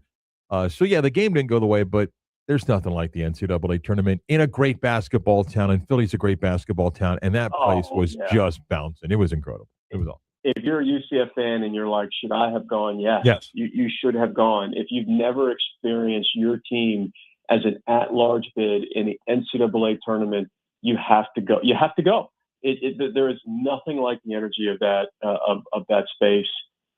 the game didn't go the way, but there's nothing like the NCAA tournament in a great basketball town, and Philly's a great basketball town, and that place was just bouncing. It was incredible. It was awesome. If you're a UCF fan and you're like, should I have gone? Yes. You should have gone. If you've never experienced your team as an at-large bid in the NCAA tournament, you have to go. You have to go. There is nothing like the energy of that space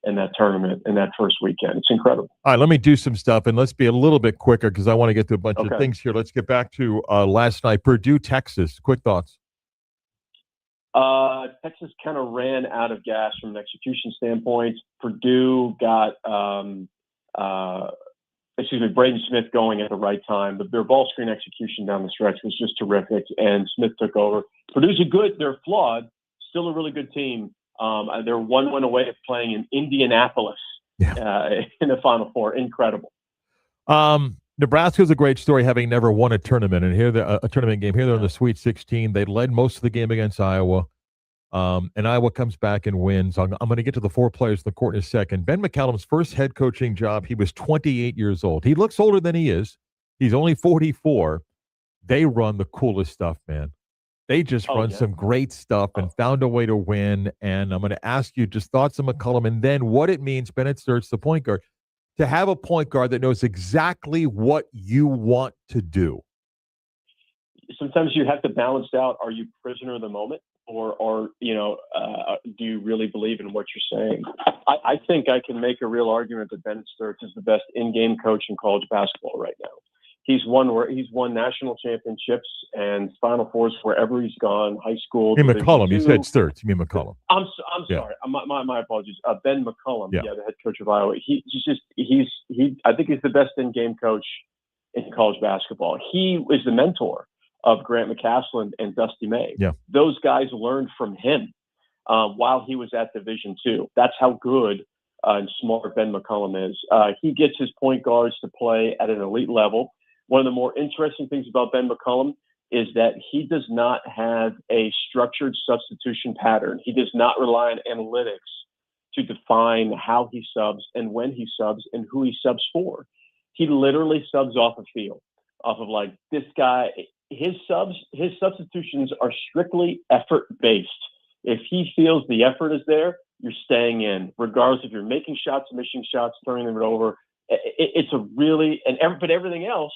in that tournament in that first weekend. It's incredible. All right, let me do some stuff, and let's be a little bit quicker because I want to get to a bunch of things here. Let's get back to last night, Purdue, Texas. Quick thoughts. Texas kind of ran out of gas from an execution standpoint. Purdue got Braden Smith going at the right time, but their ball screen execution down the stretch was just terrific, and Smith took over. Purdue's they're flawed, still a really good team. They're 1 win away of playing in Indianapolis in the Final Four. Incredible. Nebraska's a great story, having never won a tournament, and here a tournament game. Here they're in the Sweet 16. They led most of the game against Iowa, and Iowa comes back and wins. I'm going to get to the 4 players in the court in a second. Ben McCallum's first head coaching job, he was 28 years old. He looks older than he is. He's only 44. They run the coolest stuff, man. They just run some great stuff and found a way to win. And I'm going to ask you just thoughts on McCollum and then what it means, Bennett Sturtz, the point guard, to have a point guard that knows exactly what you want to do. Sometimes you have to balance out, are you prisoner of the moment or do you really believe in what you're saying? I think I can make a real argument that Bennett Sturtz is the best in-game coach in college basketball right now. He's won national championships and Final Fours wherever he's gone. High school. You mean McCollum? You said Sturtz. You mean McCollum? I'm sorry. My apologies. Ben McCollum. The head coach of Iowa. I think he's the best in-game coach in college basketball. He is the mentor of Grant McCaslin and Dusty May. Yeah. Those guys learned from him while he was at Division II. That's how good and smart Ben McCollum is. He gets his point guards to play at an elite level. One of the more interesting things about Ben McCollum is that he does not have a structured substitution pattern. He does not rely on analytics to define how he subs and when he subs and who he subs for. He literally subs off a field, off of like this guy. His substitutions are strictly effort-based. If he feels the effort is there, you're staying in, regardless if you're making shots, missing shots, turning them over. But everything else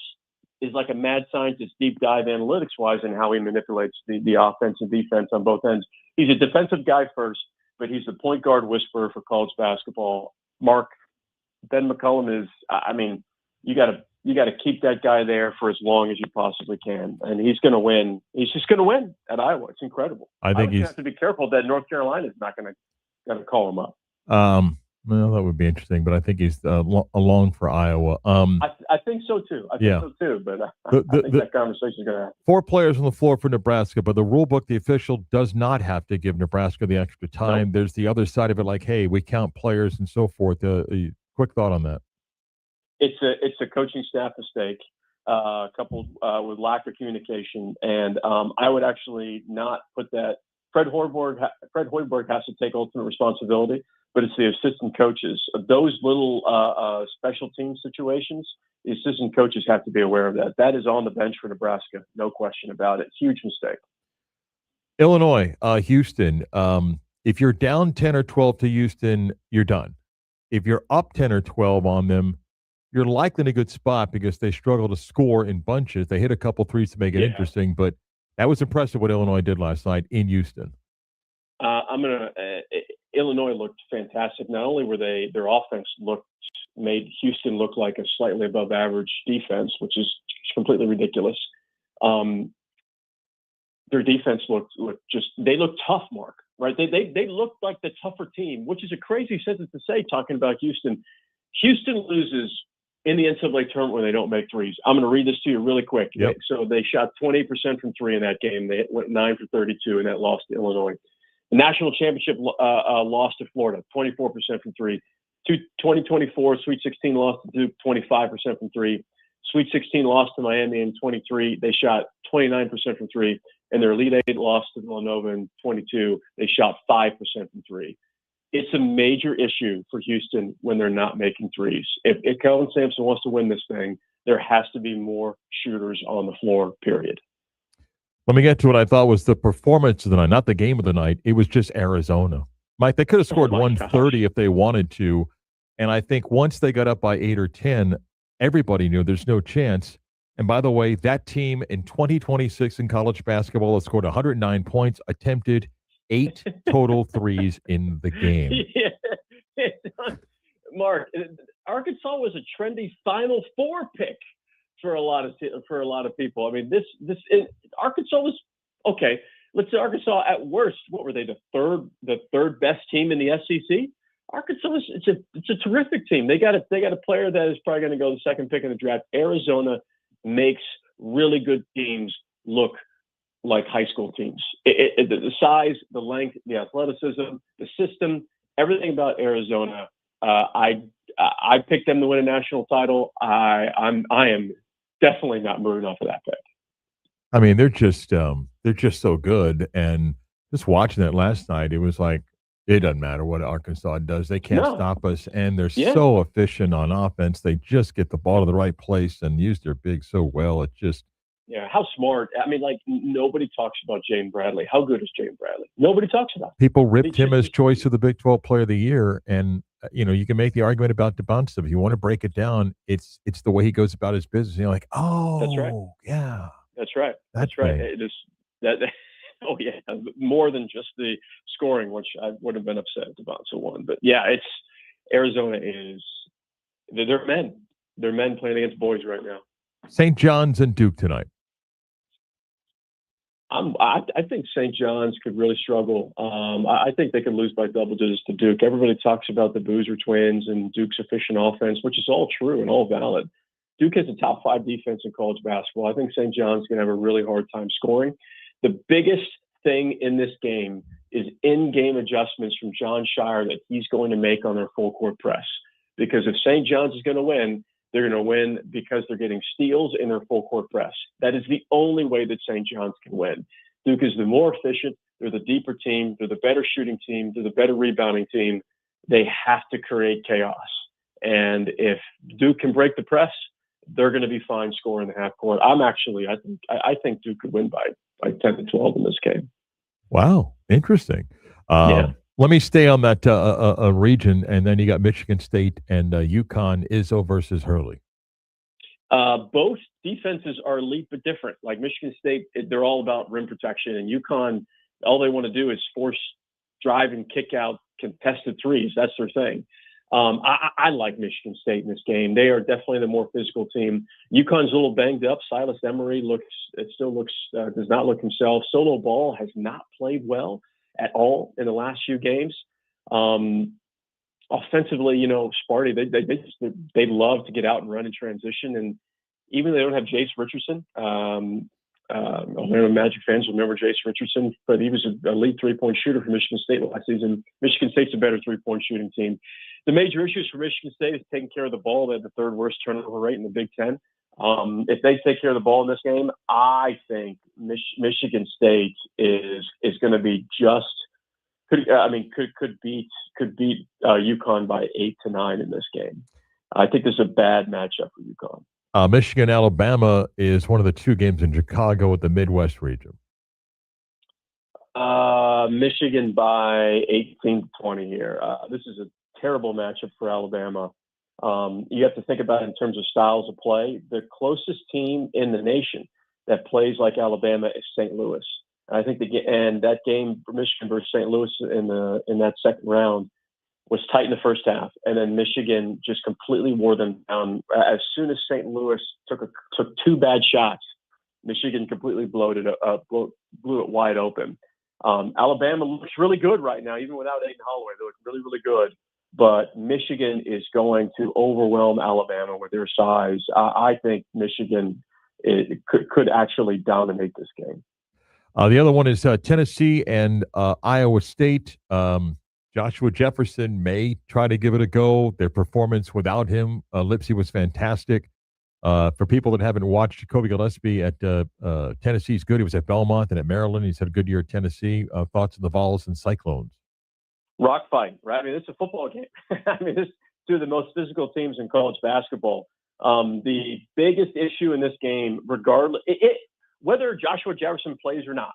is like a mad scientist deep dive analytics wise and how he manipulates the offense and defense on both ends. He's a defensive guy first, but he's the point guard whisperer for college basketball. Mark, Ben McCollum is, you got to keep that guy there for as long as you possibly can. And he's going to win. He's just going to win at Iowa. It's incredible. I think you have to be careful that North Carolina is not going to call him up. Well, that would be interesting, but I think he's along for Iowa. I think so too. I think so too. But I think that conversation is going to happen. 4 players on the floor for Nebraska, but the rule book, the official does not have to give Nebraska the extra time. Nope. There's the other side of it, like, hey, we count players and so forth. Quick thought on that. It's a coaching staff mistake, coupled with lack of communication, and I would actually not put that. Fred Hoiberg has to take ultimate responsibility, but it's the assistant coaches. Those little special team situations, the assistant coaches have to be aware of that. That is on the bench for Nebraska, no question about it. Huge mistake. Illinois, Houston. If you're down 10 or 12 to Houston, you're done. If you're up 10 or 12 on them, you're likely in a good spot because they struggle to score in bunches. They hit a couple threes to make it interesting, but that was impressive what Illinois did last night in Houston. Illinois looked fantastic. Not only were their offense made Houston look like a slightly above average defense, which is completely ridiculous. Their defense looked tough, Mark, right? They looked like the tougher team, which is a crazy sentence to say talking about Houston. Houston loses in the NCAA tournament when they don't make threes. I'm going to read this to you really quick. Yep. So they shot 28% from three in that game. They went 9 for 32, and that lost to Illinois. The national championship lost to Florida, 24% from three. 2024 Sweet 16 lost to Duke, 25% from three. Sweet 16 lost to Miami in 23. They shot 29% from three. And their Elite Eight lost to Villanova in 22. They shot 5% from three. It's a major issue for Houston when they're not making threes. If Kelvin Sampson wants to win this thing, there has to be more shooters on the floor, period. Let me get to what I thought was the performance of the night, not the game of the night. It was just Arizona. Mike, they could have scored 130 if they wanted to. And I think once they got up by 8 or 10, everybody knew there's no chance. And by the way, that team in 2026 in college basketball has scored 109 points, attempted 8 total threes in the game. Yeah. Mark, Arkansas was a trendy Final Four pick for a lot of people. I mean, Arkansas was okay. Let's say Arkansas at worst. What were they? The third best team in the SEC. Arkansas it's a terrific team. They got a player that is probably going to go the second pick in the draft. Arizona makes really good teams look like high school teams. The size, the length, the athleticism, the system, everything about Arizona. I picked them to win a national title. I am definitely not moving off of that pick. I mean, they're just so good. And just watching it last night, it was like it doesn't matter what Arkansas does; they can't stop us. And they're so efficient on offense. They just get the ball to the right place and use their big so well. It just how smart. I mean, like nobody talks about Jane Bradley. How good is Jane Bradley? Nobody talks about it. People ripped him as choice of the Big 12 Player of the Year, and you can make the argument about DeBonsta. If you want to break it down, it's the way he goes about his business. And you're like, oh, that's right. Yeah, that's right. That's right. It is that. Oh yeah, more than just the scoring, which I would have been upset if DeBonsta won. But yeah, it's Arizona they're men. They're men playing against boys right now. St. John's and Duke tonight. I think St. John's could really struggle. I think they could lose by double digits to Duke. Everybody talks about the Boozer twins and Duke's efficient offense, which is all true and all valid. Duke has a top 5 defense in college basketball. I think St. John's going to have a really hard time scoring. The biggest thing in this game is in-game adjustments from John Shire that he's going to make on their full court press. Because if St. John's is going to win, they're going to win because they're getting steals in their full court press. That is the only way that St. John's can win. Duke is the more efficient. They're the deeper team. They're the better shooting team. They're the better rebounding team. They have to create chaos. And if Duke can break the press, they're going to be fine scoring the half court. I think Duke could win by 10 to 12 in this game. Wow, interesting. Let me stay on that region, and then you got Michigan State and UConn, Izzo versus Hurley. Both defenses are elite but different. Like Michigan State, they're all about rim protection, and UConn, all they want to do is force drive and kick out contested threes. That's their thing. I like Michigan State in this game. They are definitely the more physical team. UConn's a little banged up. Silas Emery does not look himself. Solo Ball has not played well at all in the last few games. offensively, Sparty, they love to get out and run in transition. And even though they don't have Jace Richardson, Magic fans will remember Jace Richardson, but he was an elite three-point shooter for Michigan State last season. Michigan State's a better three-point shooting team. The major issues for Michigan State is taking care of the ball. They have the third worst turnover rate in the Big Ten. If they take care of the ball in this game, I think Michigan State is going to be could beat UConn by 8 to 9 in this game. I think this is a bad matchup for UConn. Michigan, Alabama is one of the two games in Chicago at the Midwest region. Michigan by 18 to 20 here. This is a terrible matchup for Alabama. You have to think about it in terms of styles of play. The closest team in the nation that plays like Alabama is St. Louis. I think that game for Michigan versus St. Louis in that second round was tight in the first half, and then Michigan just completely wore them down. As soon as St. Louis took two bad shots, Michigan completely blew it wide open. Alabama looks really good right now, even without Aiden Holloway. They look really, really good. But Michigan is going to overwhelm Alabama with their size. I think Michigan could actually dominate this game. The other one is Tennessee and Iowa State. Joshua Jefferson may try to give it a go. Their performance without him, Lipsy, was fantastic. For people that haven't watched, Jacoby Gillespie at Tennessee is good. He was at Belmont and at Maryland. He's had a good year at Tennessee. Thoughts on the Vols and Cyclones? Rock fight, right? I mean, it's a football game. I mean, this is two of the most physical teams in college basketball. The biggest issue in this game, regardless, whether Joshua Jefferson plays or not,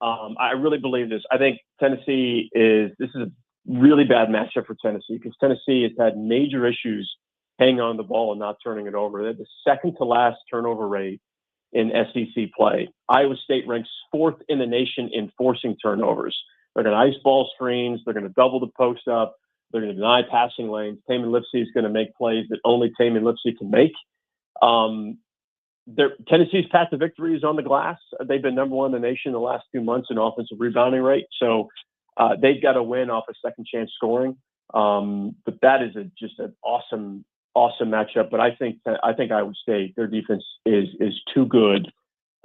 I really believe this. I think this is a really bad matchup for Tennessee because Tennessee has had major issues hanging on the ball and not turning it over. They have the second to last turnover rate in SEC play. Iowa State ranks 4th in the nation in forcing turnovers. They're going to ice ball screens. They're going to double the post up. They're going to deny passing lanes. Tamin Lipsey is going to make plays that only Tamin Lipsey can make. Tennessee's path to victory is on the glass. They've been number one in the nation the last 2 months in offensive rebounding rate. So they've got to win off a second chance scoring. But that is just an awesome matchup. But I think Iowa State, their defense is too good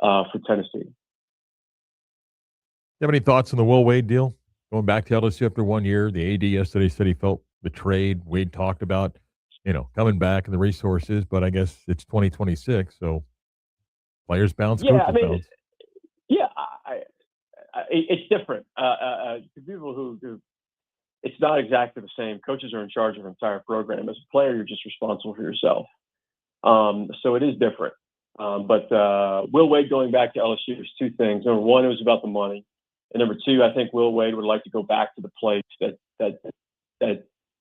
for Tennessee. You have any thoughts on the Will Wade deal? Going back to LSU after 1 year, the AD yesterday said he felt betrayed. Wade talked about, coming back and the resources, but I guess it's 2026, so players bounce, coaches bounce. Yeah, it's different. People who it's not exactly the same. Coaches are in charge of an entire program. As a player, you're just responsible for yourself. So it is different. But Will Wade going back to LSU, there's two things. Number one, it was about the money. And number two, I think Will Wade would like to go back to the place that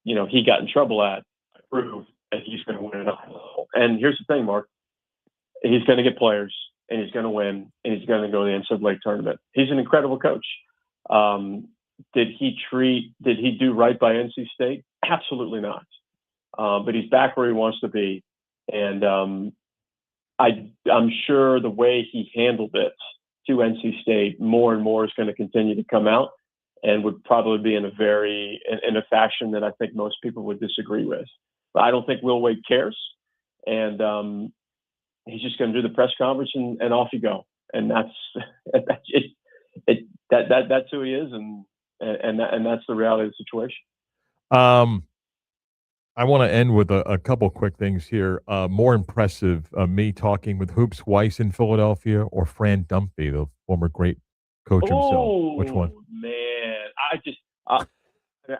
he got in trouble at, prove that he's going to win at a high level. And here's the thing, Mark. He's going to get players, and he's going to win, and he's going to go to the NCAA tournament. He's an incredible coach. Did he do right by NC State? Absolutely not. But he's back where he wants to be. And I'm sure the way he handled it to NC State, more and more is going to continue to come out, and would probably be in a fashion that I think most people would disagree with. But I don't think Will Wade cares, and he's just going to do the press conference and off you go. And that's who he is, and that's the reality of the situation. I want to end with a couple quick things here. More impressive, me talking with Hoops Weiss in Philadelphia or Fran Dumpy, the former great coach himself. Which one? Man,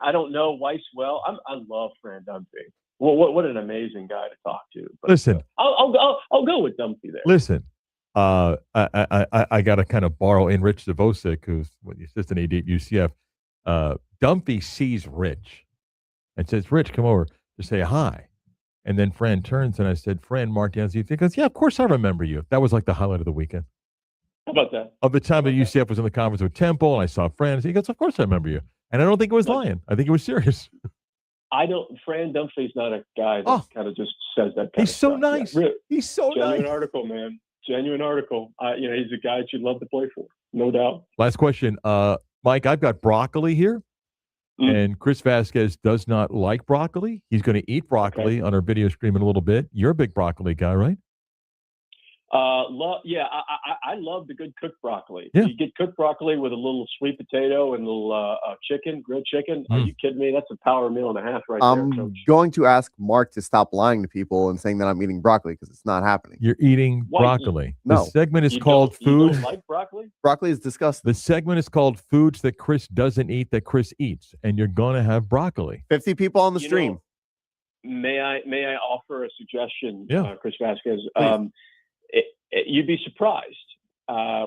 I don't know Weiss well. I love Fran Dumpy. Well, what an amazing guy to talk to. But, listen, I'll go with Dumpy there. Listen, I got to kind of borrow in Rich Zavosik, who's the assistant AD at UCF. Dumpy sees Rich and says, "Rich, come over to say hi." And then Fran turns and I said, "Fran, Marc Daniels." He goes, "Yeah, of course I remember you." That was like the highlight of the weekend. How about that? Of the time that UCF was in the conference with Temple, and I saw Fran. He goes, "Of course I remember you." And I don't think it was lying. I think it was serious. Fran Dumpy's not a guy that kind of just says that kind He's of so stuff. nice. Yeah, really. He's so Genuine nice. article, man. Genuine article. He's a guy that you'd love to play for, no doubt. Last question. Mike, I've got broccoli here. And Chris Vasquez does not like broccoli. He's going to eat broccoli on our video stream in a little bit. You're a big broccoli guy, right? I love the good cooked broccoli. Yeah. You get cooked broccoli with a little sweet potato and a little grilled chicken. Are you kidding me? That's a power meal and a half right there, I'm Coach. going to ask Mark to stop lying to people and saying that I'm eating broccoli because it's not happening. You're eating broccoli. No. The segment is You called don't- you Food. don't like broccoli? Broccoli is disgusting. The segment is called Foods That Chris Doesn't Eat That Chris Eats. And you're going to have broccoli. 50 people on the You stream. May I offer a suggestion, Yeah. Chris Vasquez? Please. You'd be surprised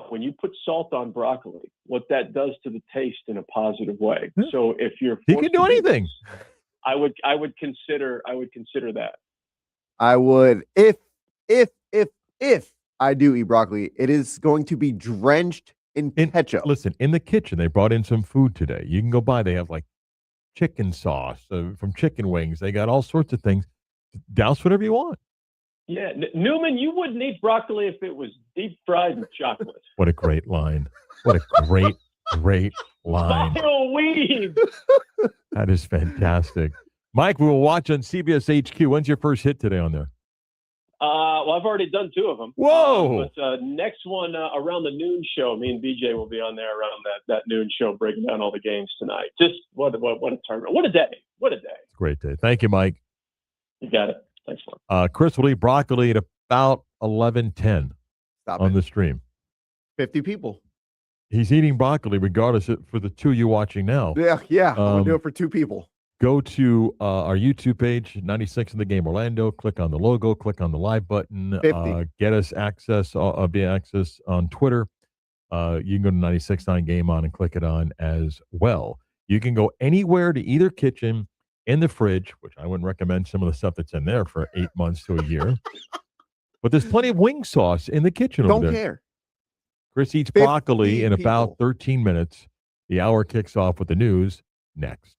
when you put salt on broccoli, what that does to the taste in a positive way. Yeah. So if you're He forced can do to anything. this, I would consider that. I would if I do eat broccoli, it is going to be drenched in ketchup. Listen, in the kitchen, they brought in some food today. You can go buy. They have like chicken sauce from chicken wings. They got all sorts of things. Douse whatever you want. Yeah, Newman, you wouldn't eat broccoli if it was deep fried in chocolate. What a great line. What a great line. Viral weed. That is fantastic. Mike, we will watch on CBS HQ. When's your first hit today on there? Well, I've already done 2 of them. Whoa! But next one around the noon show, me and BJ will be on there around that noon show, breaking down all the games tonight. Just what a tournament! What a day! What a day! Great day. Thank you, Mike. You got it. Thanks, Mark. Chris will eat broccoli at about 11:10 on the stream. 50 people. He's eating broccoli regardless for the 2 you watching now. Yeah. I'm gonna do it for 2 people. Go to our YouTube page, 96 in the Game Orlando. Click on the logo. Click on the live button. 50. Get us access on Twitter. You can go to 96.9 Game On and click it on as well. You can go anywhere to either kitchen, in the fridge, which I wouldn't recommend some of the stuff that's in there for 8 months to a year. But there's plenty of wing sauce in the kitchen over Don't there. care. Chris eats 50 broccoli in about people. 13 minutes. The hour kicks off with the news next.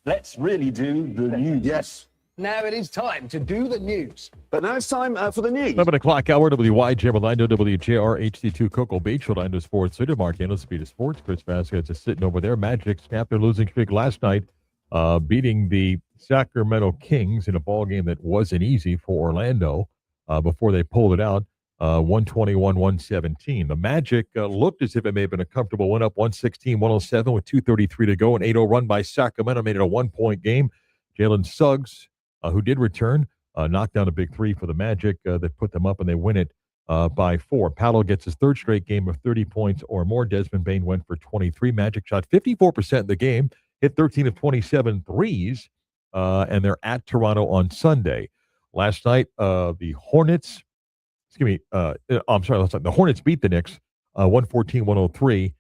Let's really do the news. Yes. Now it is time to do the news. But now it's time for the news. 7 o'clock hour, WYJ Orlando, WJR HD2 Cocoa Beach, Orlando Sports City, Marc Daniels, Speed of Sports. Chris Vasquez is sitting over there. Magic snapped their losing streak last night, beating the Sacramento Kings in a ball game that wasn't easy for Orlando before they pulled it out, 121-117. The Magic looked as if it may have been a comfortable win, up 116-107 with 2:33 to go. An 8-0 run by Sacramento made it a one-point game. Jalen Suggs, who did return, knocked down a big three for the Magic that put them up, and they win it by 4. Paolo gets his third straight game of 30 points or more. Desmond Bain went for 23. Magic shot 54% in the game, hit 13 of 27 threes, and they're at Toronto on Sunday. Last night, the Hornets, the Hornets beat the Knicks 114-103.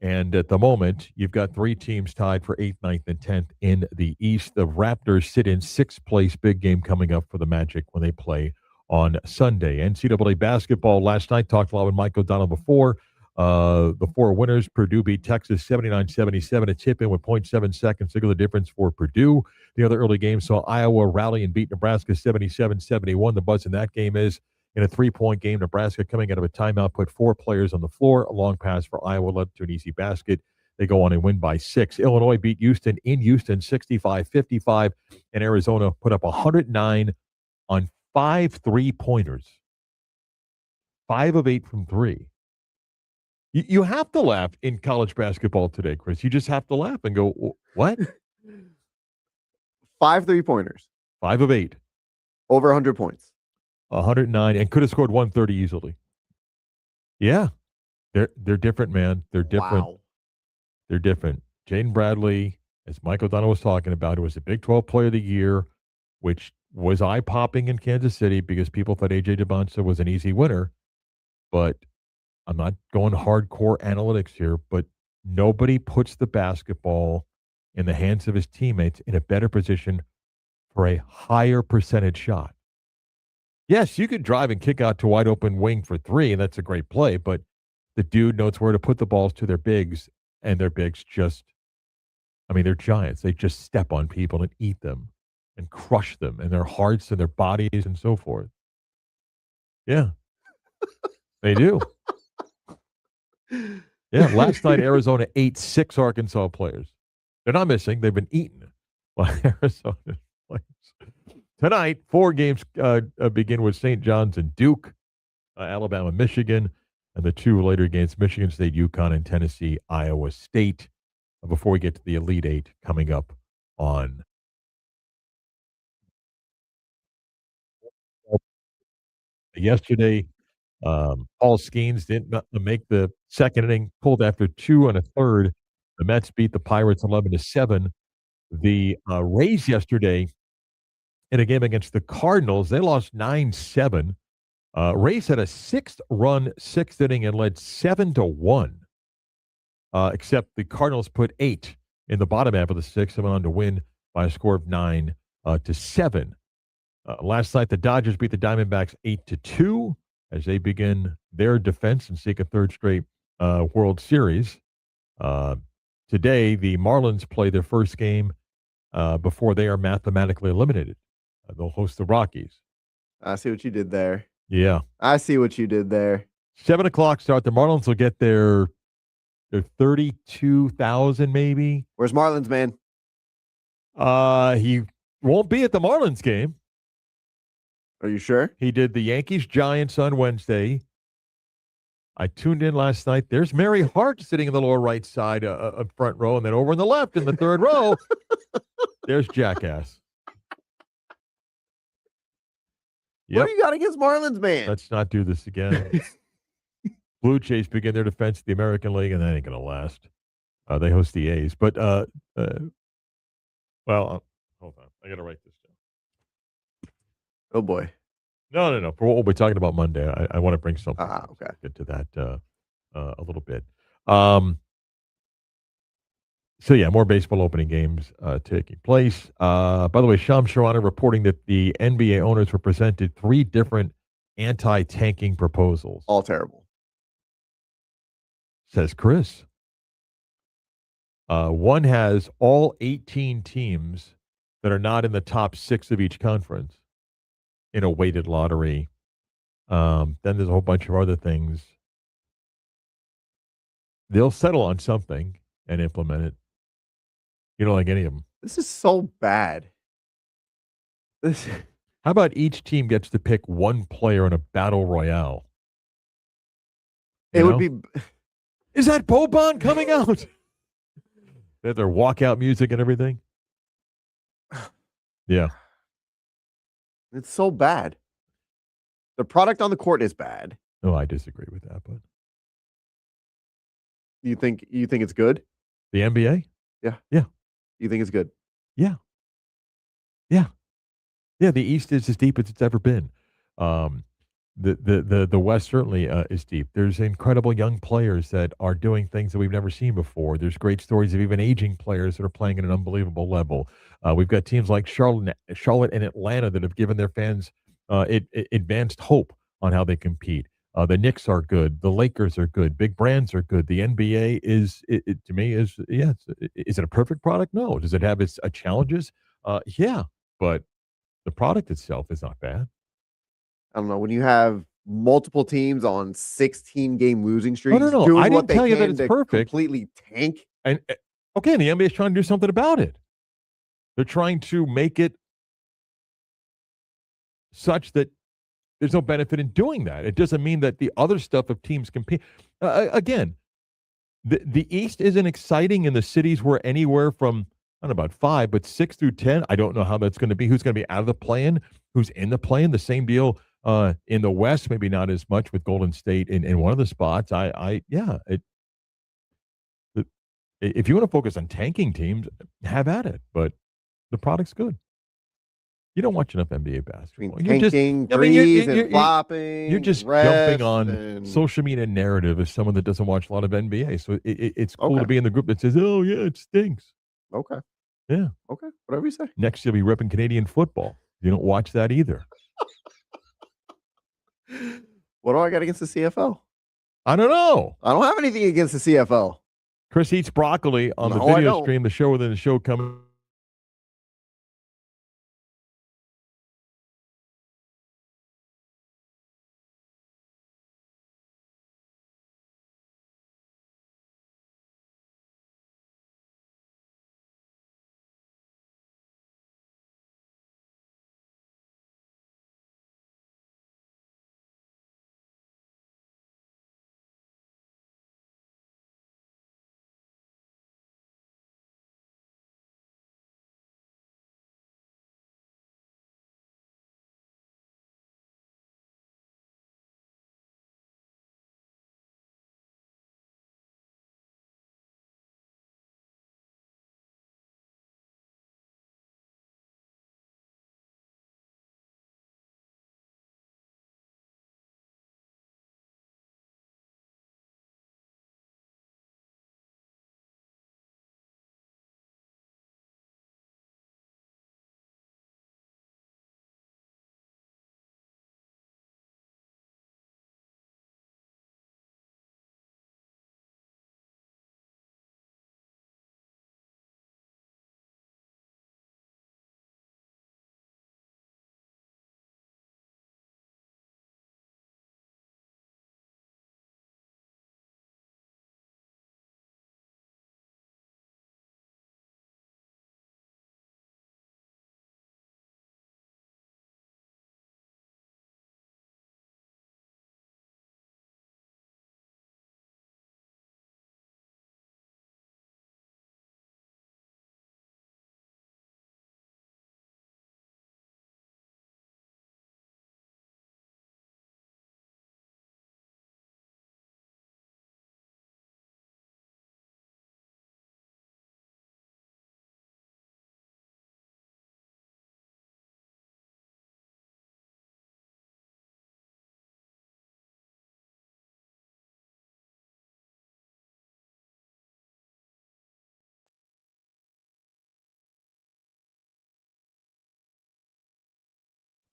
And at the moment, you've got 3 teams tied for 8th, 9th, and 10th in the East. The Raptors sit in 6th place. Big game coming up for the Magic when they play on Sunday. NCAA basketball last night. Talked a lot with Mike O'Donnell before. The 4 winners, Purdue beat Texas 79-77. A tip-in with 0.7 seconds to go the difference for Purdue. The other early games saw Iowa rally and beat Nebraska 77-71. The buzz in that game is, in a 3-point game, Nebraska coming out of a timeout put 4 players on the floor. A long pass for Iowa led to an easy basket. They go on and win by 6. Illinois beat Houston in Houston 65-55. And Arizona put up 109 on 5 3-pointers. 5 of 8 from 3. You have to laugh in college basketball today, Chris. You just have to laugh and go, what? 5 3-pointers. 5 of 8. Over 100 points. 109, and could have scored 130 easily. Yeah. They're different, man. They're different. Wow. They're different. Jaden Bradley, as Mike O'Donnell was talking about, it was a Big 12 Player of the Year, which was eye-popping in Kansas City because people thought A.J. DeBonsa was an easy winner. But I'm not going hardcore analytics here, but nobody puts the basketball in the hands of his teammates in a better position for a higher percentage shot. Yes, you could drive and kick out to wide open wing for 3, and that's a great play, but the dude knows where to put the balls to their bigs, and their bigs they're giants. They just step on people and eat them and crush them and their hearts and their bodies and so forth. Yeah, they do. Yeah, last night Arizona ate 6 Arkansas players. They're not missing. They've been eaten by Arizona players. Tonight, 4 games begin with St. John's and Duke, Alabama, Michigan, and the 2 later games, Michigan State, UConn, and Tennessee, Iowa State, before we get to the Elite 8 coming up on yesterday. Paul Skeens didn't make the second inning, pulled after 2 1/3. The Mets beat the Pirates 11-7. The Rays yesterday, in a game against the Cardinals, they lost 9-7. Rays had a 6-run 6th inning and led 7-1. Except the Cardinals put 8 in the bottom half of the 6th and went on to win by a score of 9-7. Last night, the Dodgers beat the Diamondbacks 8-2 as they begin their defense and seek a 3rd straight World Series. Today, the Marlins play their first game before they are mathematically eliminated. They'll host the Rockies. I see what you did there. Yeah. I see what you did there. 7 o'clock start. The Marlins will get their 32,000 maybe. Where's Marlins, man? He won't be at the Marlins game. Are you sure? He did the Yankees-Giants on Wednesday. I tuned in last night. There's Mary Hart sitting in the lower right side of front row, and then over in the left in the 3rd row, there's Jackass. What do you got against Marlins, man? Let's not do this again. Blue Jays begin their defense of the American League, and that ain't going to last. They host the A's. But, hold on. I got to write this down. Oh, boy. No. For what we'll be talking about Monday, I want to bring something. Okay. Get to that a little bit. So, yeah, more baseball opening games taking place. By the way, Sham Sharana reporting that the NBA owners were presented 3 different anti-tanking proposals. All terrible. Says Chris. One has all 18 teams that are not in the top 6 of each conference in a weighted lottery. Then there's a whole bunch of other things. They'll settle on something and implement it. You don't like any of them. This is so bad. This How about each team gets to pick one player in a battle royale? it would be Is that Boban coming out? They have their walkout music and everything. Yeah. it's so bad. The product on the court is bad. No, I disagree with that. But You think it's good? the NBA? You think it's good? Yeah. The East is as deep as it's ever been. The West certainly is deep. There's incredible young players that are doing things that we've never seen before. There's great stories of even aging players that are playing at an unbelievable level. We've got teams like Charlotte and Atlanta that have given their fans advanced hope on how they compete. The Knicks are good. The Lakers are good. Big brands are good. The NBA is, to me, is it a perfect product? No. Does it have its challenges? Yeah, but the product itself is not bad. I don't know. When you have multiple teams on 16-game losing streaks, no. doing I what didn't they tell you that can it's to perfect. completely tank. And okay, the NBA is trying to do something about it. They're trying to make it such that there's no benefit in doing that. It doesn't mean that the other stuff of teams compete. Again, the East isn't exciting in the cities where anywhere from, I don't know about 5, but 6 through 10. I don't know how that's going to be. Who's going to be out of the play-in? Who's in the play-in? The same deal in the West, maybe not as much with Golden State in one of the spots. If you want to focus on tanking teams, have at it. But the product's good. You don't watch enough NBA basketball. Between tanking, threes, and flopping. You're just jumping on social media narrative as someone that doesn't watch a lot of NBA. So it's cool to be in the group that says, "Oh yeah, it stinks." Okay. Yeah. Okay. Whatever you say. Next, you'll be ripping Canadian football. You don't watch that either. What do I got against the CFL? I don't know. I don't have anything against the CFL. Chris eats broccoli on the video stream. The show within the show coming.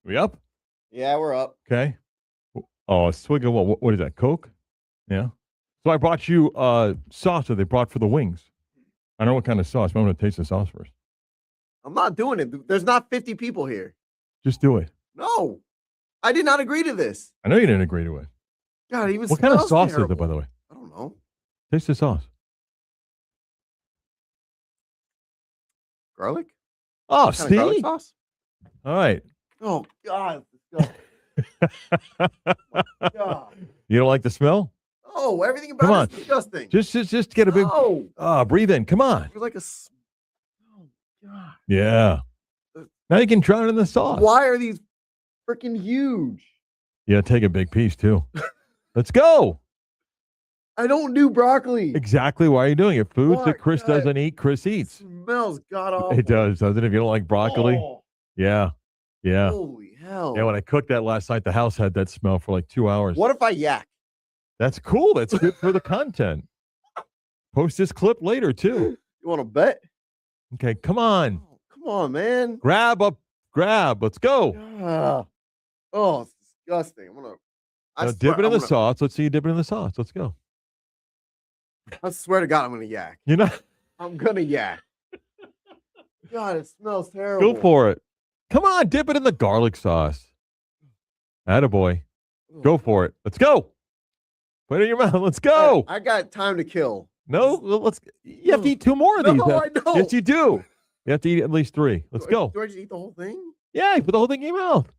We up? Yeah, we're up. Okay. Oh, a swig of what is that? Coke? Yeah. So I brought you sauce that they brought for the wings. I know what kind of sauce, but I'm going to taste the sauce first. I'm not doing it. There's not 50 people here. Just do it. No, I did not agree to this. I know you didn't agree to it. God, it even What kind of smells sauce terrible. is it, by the way? I don't know. Taste the sauce. Garlic? Oh, What kind of garlic see? sauce? All right. Oh God, it's disgusting. God. You don't like the smell? Oh, everything Come about on. it is disgusting. Just get a big. No. Breathe in. Come on. You're like a. Oh God. Yeah. Now you can drown it in the sauce. Why are these freaking huge? Yeah, take a big piece too. Let's go. I don't do broccoli. Exactly why are you doing it? Foods Why? that Chris God. doesn't eat, Chris eats. Smells god awful. It does, doesn't it? If you don't like broccoli. Oh, Yeah. Yeah. holy hell. Yeah, when I cooked that last night, the house had that smell for like 2 hours. What if I yak? That's cool. That's good for the content. Post this clip later too. You want to bet? Okay, come on. Oh, come on, man. Grab. Let's go. Oh, it's disgusting. Now dip it in the sauce. Let's see you dip it in the sauce. Let's go. I swear to God, I'm gonna yak. You're not. I'm gonna yak. God, it smells terrible. Go for it. Come on, dip it in the garlic sauce. Attaboy. Go for it. Let's go. Put it in your mouth. Let's go. I got time to kill. No, let's. You have to eat 2 more of these. No, I don't. Yes, you do. You have to eat at least 3. Let's go. Do I just eat the whole thing? Yeah, you put the whole thing in your mouth.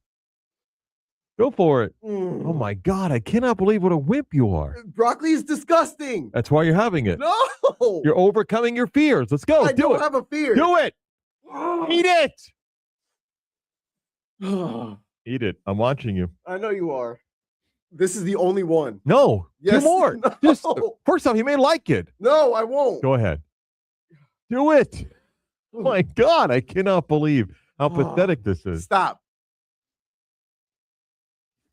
Go for it. Oh my God, I cannot believe what a wimp you are. Broccoli is disgusting. That's why you're having it. No. You're overcoming your fears. Let's go. I Do don't it. have a fear. Do it. Eat it. Eat it. I'm watching you. I know you are. This is the only one. No. Yes. 2 more. No. Just first off, you may like it. No, I won't. Go ahead. Do it. Oh my God, I cannot believe how pathetic this is. Stop.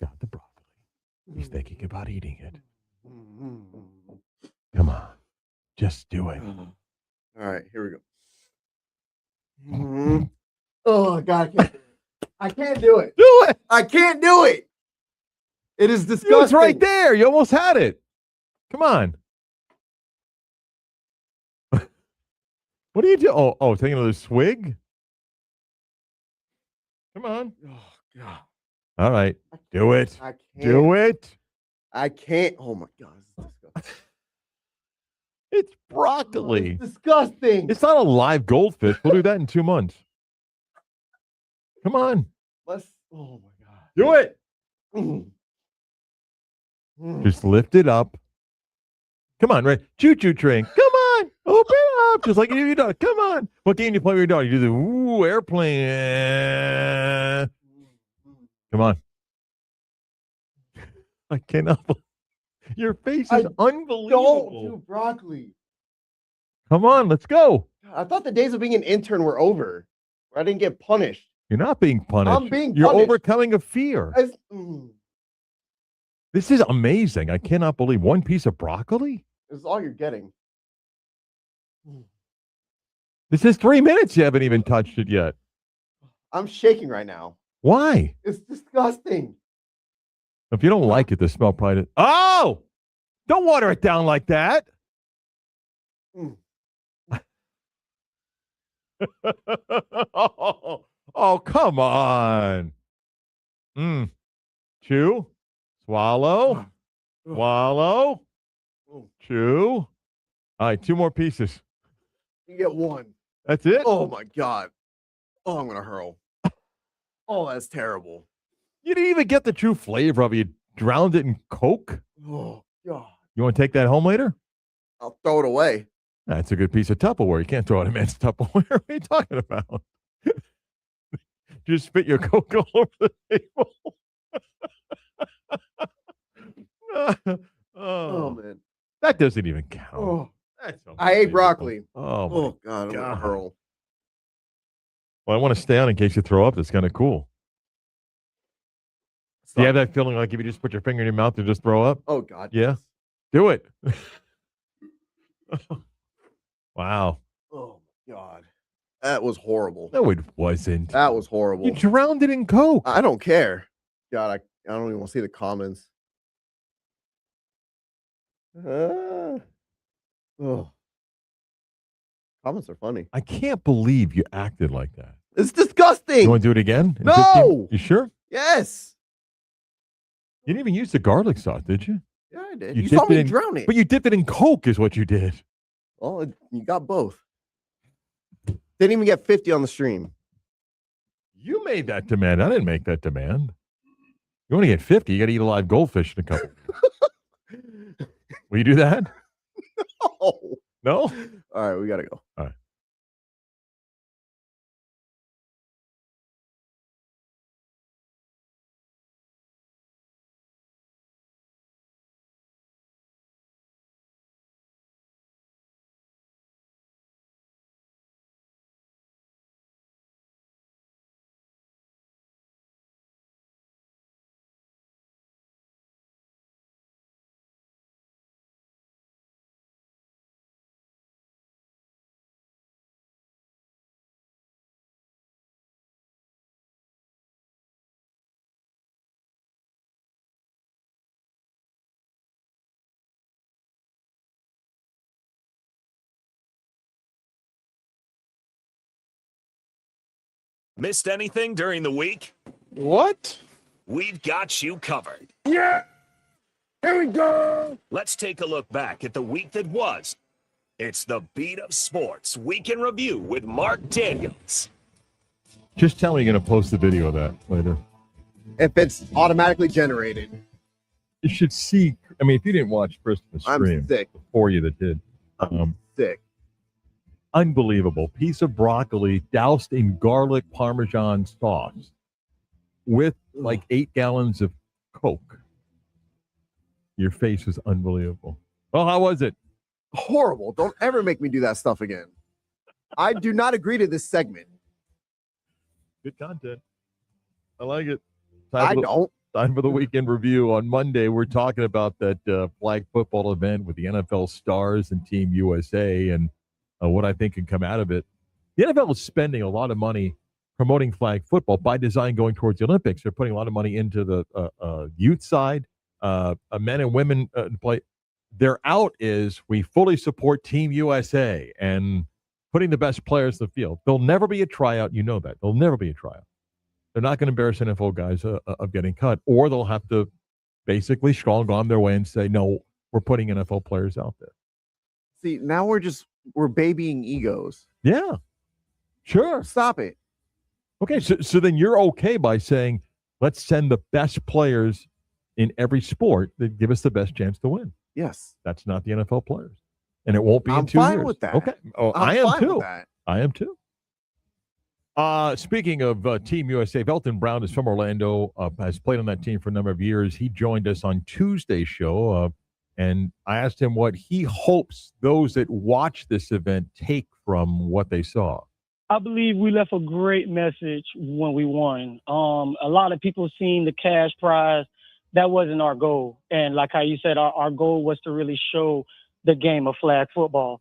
Got the broccoli. He's thinking about eating it. Come on. Just do it. All right, here we go. Oh God, I can't do it. Do it. I can't do it. It is disgusting. It's right there. You almost had it. Come on. What do you do? Oh, take another swig? Come on. Oh God. All right. Do it. I can't. Do it. I can't. Oh my God. This is disgusting. It's broccoli. It's disgusting. It's not a live goldfish. We'll do that in 2 months. Come on. Let's. Oh my God. Do it. Just lift it up. Come on, right? Choo-choo train. Come on. Open up. Just like you do your dog. Come on. What game do you play with your dog? You do the airplane. Come on. I cannot. Your face is unbelievable. Don't do broccoli. Come on, let's go. I thought the days of being an intern were over. Where I didn't get punished. You're not being punished. I'm being You're punished. overcoming a fear. This is amazing. I cannot believe 1 piece of broccoli. This is all you're getting. This is 3 minutes. You haven't even touched it yet. I'm shaking right now. Why? It's disgusting. If you don't like it, the smell probably. Oh! Don't water it down like that. Oh, come on. Chew. Swallow. Swallow. Chew. All right, 2 more pieces. You get 1. That's it? Oh my God. Oh, I'm gonna hurl. Oh, that's terrible. You didn't even get the true flavor of it. You drowned it in Coke. Oh God. You want to take that home later? I'll throw it away. That's a good piece of Tupperware. You can't throw it in man's Tupperware. What are you talking about? Just spit your Coke all over the table. Oh man. That doesn't even count. Oh. That's I ate unbelievable. broccoli. Oh, my Oh God, I'm gonna God. hurl. Well, I want to stay on in case you throw up. That's kind of cool. Do you have that feeling like if you just put your finger in your mouth to just throw up? Oh God. Yeah. yes. Do it. Wow. Oh my God. That was horrible. No, it wasn't. That was horrible. You drowned it in Coke. I don't care. God, I don't even want to see the comments. Oh. Comments are funny. I can't believe you acted like that. It's disgusting. You want to do it again? in No! 15? You sure? Yes. You didn't even use the garlic sauce, did you? Yeah, I did. You You saw dipped me it in- drown it. But you dipped it in Coke is what you did. Well, you got both. Didn't even get 50 on the stream. You made that demand. I didn't make that demand. You want to get 50, you got to eat a live goldfish in a couple. Will you do that? Oh. No? All right, we got to go. All right. Missed anything during the week? What? We've got you covered. Yeah. Here we go. Let's take a look back at the week that was. It's the Beat of Sports Week in Review with Marc Daniels. Just tell me you're going to post the video of that later. If it's automatically generated. You should see. I mean, if you didn't watch Christmas I'm stream sick. before you that did. Sick. Unbelievable. Piece of broccoli doused in garlic Parmesan sauce with like 8 gallons of Coke. Your face was unbelievable. Well, how was it? Horrible. Don't ever make me do that stuff again. I do not agree to this segment. Good content. I like it. I don't. Time for the weekend review. On Monday, we're talking about that flag football event with the NFL stars and Team USA and what I think can come out of it. The NFL is spending a lot of money promoting flag football by design going towards the Olympics. They're putting a lot of money into the youth side, men and women play. Their out is we fully support Team USA and putting the best players in the field. There'll never be a tryout. You know that. There'll never be a tryout. They're not going to embarrass NFL guys of getting cut, or they'll have to basically strong arm their way and say, no, we're putting NFL players out there. See, now we're babying egos. Yeah, sure. Stop it. Okay, so then you're okay by saying, let's send the best players in every sport that give us the best chance to win. Yes. That's not the NFL players. And it won't be in I'm 2 fine years. with that. Okay. Oh, I'm I am fine too. with that. I am too. Speaking of Team USA, Velton Brown is from Orlando, has played on that team for a number of years. He joined us on Tuesday's show, and I asked him what he hopes those that watch this event take from what they saw. I believe we left a great message when we won. A lot of people seen the cash prize. That wasn't our goal. And like how you said, our goal was to really show the game of flag football.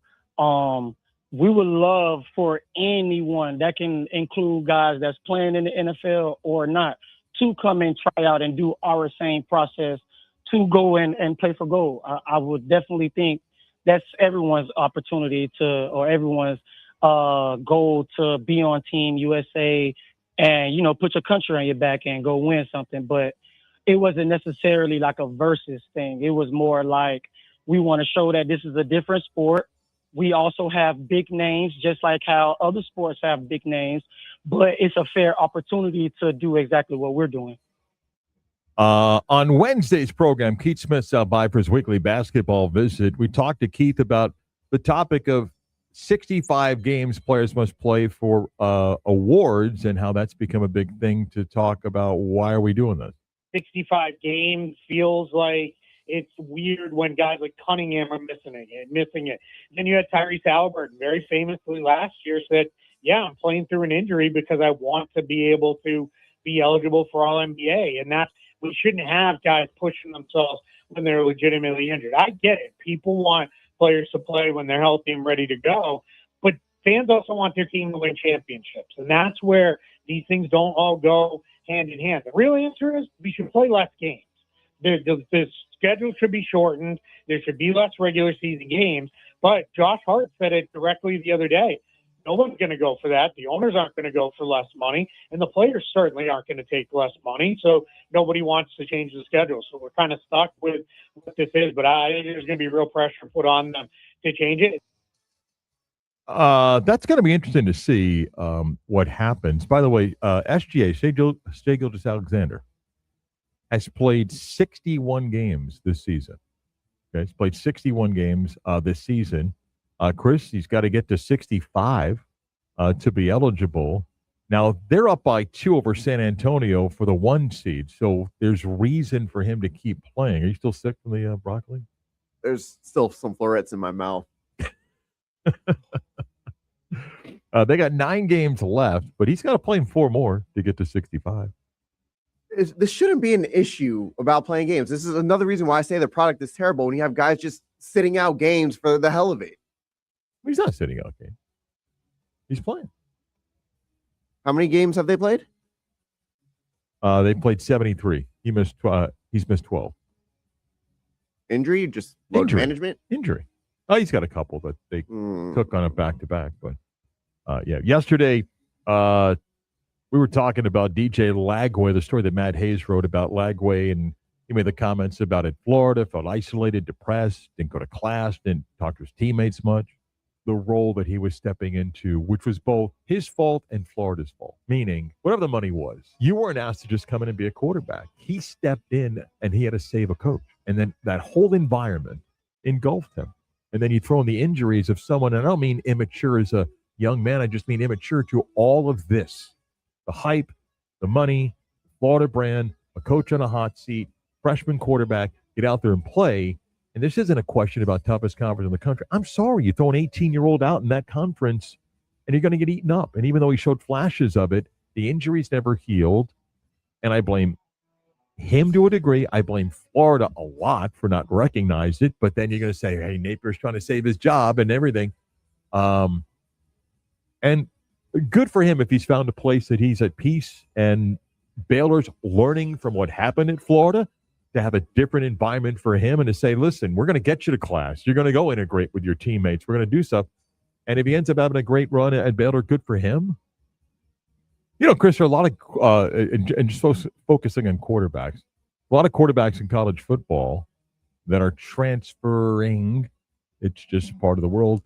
We would love for anyone, that can include guys that's playing in the NFL or not, to come and try out and do our same process to go in and play for gold. I would definitely think that's everyone's opportunity or everyone's goal to be on Team USA and, put your country on your back and go win something. But it wasn't necessarily like a versus thing. It was more like we want to show that this is a different sport. We also have big names, just like how other sports have big names, but it's a fair opportunity to do exactly what we're doing. On Wednesday's program, Keith Smith stopped by for his weekly basketball visit. We talked to Keith about the topic of 65 games players must play for awards and how that's become a big thing to talk about. Why are we doing this? 65 games feels like it's weird when guys like Cunningham are missing it. Then you had Tyrese Halliburton, very famously last year, said, yeah, I'm playing through an injury because I want to be able to be eligible for All-NBA. And we shouldn't have guys pushing themselves when they're legitimately injured. I get it. People want players to play when they're healthy and ready to go. But fans also want their team to win championships. And that's where these things don't all go hand in hand. The real answer is we should play less games. The schedule should be shortened. There should be less regular season games. But Josh Hart said it directly the other day. No one's going to go for that. The owners aren't going to go for less money, and the players certainly aren't going to take less money. So nobody wants to change the schedule. So we're kind of stuck with what this is. But I think there's going to be real pressure put on them to change it. That's going to be interesting to see what happens. By the way, SGA, Shai Gilgeous-Alexander, has played 61 games this season. Okay, he's played 61 games this season. Chris, he's got to get to 65 to be eligible. Now, they're up by 2 over San Antonio for the 1 seed, so there's reason for him to keep playing. Are you still sick from the broccoli? There's still some florets in my mouth. They got 9 games left, but he's got to play 4 more to get to 65. This shouldn't be an issue about playing games. This is another reason why I say the product is terrible when you have guys just sitting out games for the hell of it. He's not sitting out games. He's playing. How many games have they played? They played 73. He's missed 12. Injury? Just load management? Injury. Oh, he's got a couple that they took on a back-to-back. But, yeah, yesterday we were talking about DJ Lagway, the story that Matt Hayes wrote about Lagway, and he made the comments about it. Florida, felt isolated, depressed, didn't go to class, didn't talk to his teammates much. The role that he was stepping into, which was both his fault and Florida's fault, meaning whatever the money was, you weren't asked to just come in and be a quarterback. He stepped in and he had to save a coach. And then that whole environment engulfed him. And then you throw in the injuries of someone, and I don't mean immature as a young man, I just mean immature to all of this. The hype, the money, Florida brand, a coach on a hot seat, freshman quarterback, get out there and play. And this isn't a question about toughest conference in the country. I'm sorry, you throw an 18-year-old out in that conference, and you're going to get eaten up. And even though he showed flashes of it, the injuries never healed. And I blame him to a degree. I blame Florida a lot for not recognizing it. But then you're going to say, hey, Napier's trying to save his job and everything. And good for him if he's found a place that he's at peace. And Baylor's learning from what happened at Florida to have a different environment for him and to say, listen, we're going to get you to class. You're going to go integrate with your teammates. We're going to do stuff. And if he ends up having a great run at Baylor, good for him. You know, Chris, there are a lot of, and just focusing on quarterbacks, a lot of quarterbacks in college football that are transferring. It's just part of the world.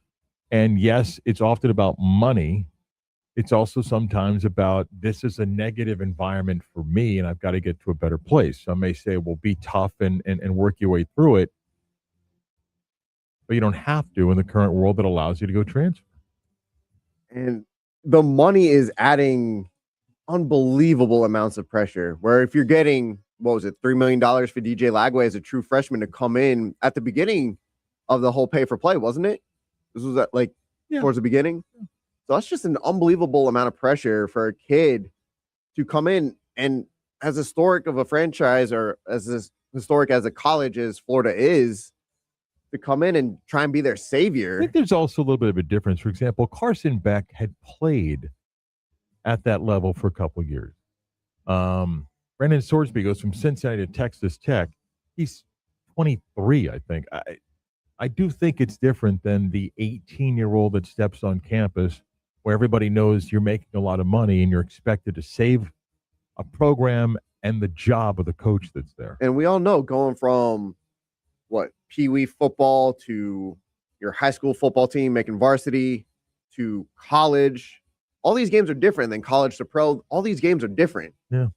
And yes, it's often about money. It's also sometimes about this is a negative environment for me and I've got to get to a better place. Some may say, well, be tough and work your way through it. But you don't have to in the current world that allows you to go transfer. And the money is adding unbelievable amounts of pressure. Where if you're getting, what was it, $3 million for DJ Lagway as a true freshman to come in at the beginning of the whole pay for play, wasn't it? This was towards the beginning. So that's just an unbelievable amount of pressure for a kid to come in and as historic of a franchise or as historic as a college as Florida is, to come in and try and be their savior. I think there's also a little bit of a difference. For example, Carson Beck had played at that level for a couple of years. Brandon Sorsby goes from Cincinnati to Texas Tech. He's 23, I think. I do think it's different than the 18-year-old that steps on campus where everybody knows you're making a lot of money and you're expected to save a program and the job of the coach that's there. And we all know going from Pee Wee football to your high school football team making varsity to college, all these games are different than college to pro. All these games are different. Yeah.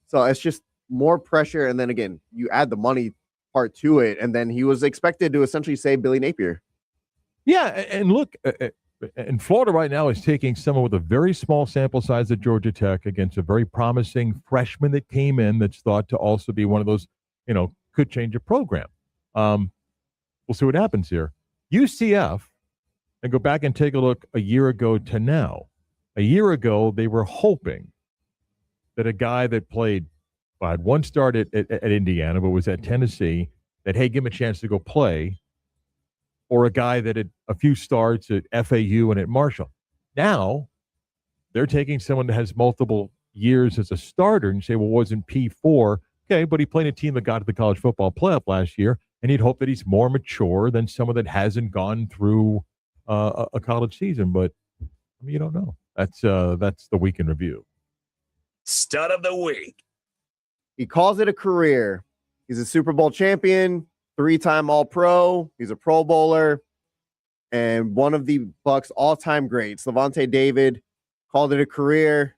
So it's just more pressure. And then again, you add the money part to it. And then he was expected to essentially save Billy Napier. Yeah. And look, and Florida right now is taking someone with a very small sample size at Georgia Tech against a very promising freshman that came in that's thought to also be one of those, could change a program. We'll see what happens here. UCF, and go back and take a look a year ago to now. A year ago, they were hoping that a guy that had one start at Indiana, but was at Tennessee, that, hey, give him a chance to go play, or a guy that had a few starts at FAU and at Marshall. Now, they're taking someone that has multiple years as a starter and say, well, wasn't P4 Okay, but he played a team that got to the college football playoff last year, and you'd hope that he's more mature than someone that hasn't gone through a college season. But I mean, you don't know. That's the week in review. Stud of the week. He calls it a career. He's a Super Bowl champion, 3-time All-Pro. He's a Pro Bowler, and one of the Bucs' all-time greats, Levante David, called it a career.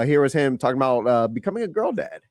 Here was him talking about becoming a girl dad.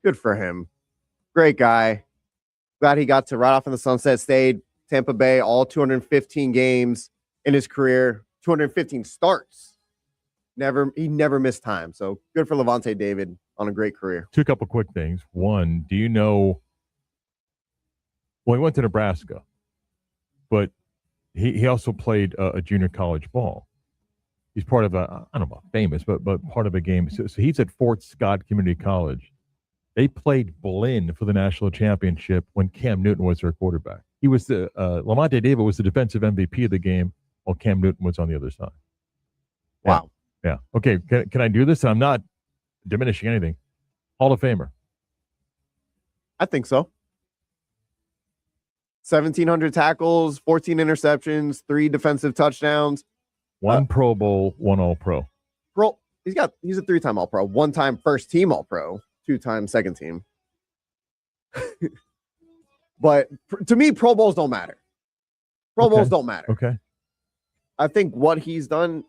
Good for him. Great guy. Glad he got to ride off in the sunset, stayed Tampa Bay all 215 games in his career, 215 starts. He never missed time. So good for Levante David on a great career. Two couple quick things. One, do you know? Well, he went to Nebraska, but he also played a junior college ball. He's part of I don't know about famous, but part of a game. So he's at Fort Scott Community College. They played Berlin for the national championship when Cam Newton was their quarterback. He was Levante David was the defensive MVP of the game while Cam Newton was on the other side. Wow. Yeah. Okay. Can I do this? I'm not diminishing anything. Hall of Famer. I think so. 1,700 tackles, 14 interceptions, 3 defensive touchdowns. 1 Pro Bowl, 1 All-Pro. He's a 3-time All-Pro, 1-time first-team All-Pro, 2-time second team. But to me, Pro Bowls don't matter. Pro Bowls don't matter. Okay. I think what he's done,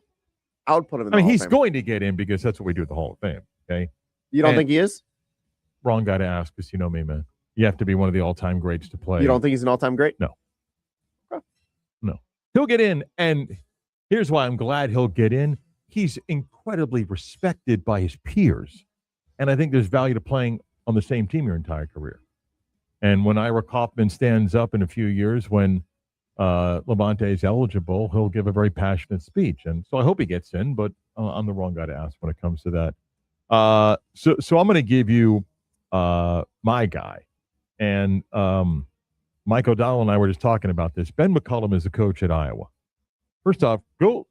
I would put him in the I mean, Hall he's of Fame. going to get in because that's what we do at the Hall of Fame. Okay. You don't think he is? Wrong guy to ask because you know me, man. You have to be one of the all-time greats to play. You don't think he's an all-time great? No. No. He'll get in, and here's why I'm glad he'll get in. He's incredibly respected by his peers, and I think there's value to playing on the same team your entire career. And when Ira Kaufman stands up in a few years when Levante is eligible, he'll give a very passionate speech. And so I hope he gets in, but I'm the wrong guy to ask when it comes to that. So I'm going to give you my guy. And Mike O'Donnell and I were just talking about this. Ben McCollum is the coach at Iowa. First off, go,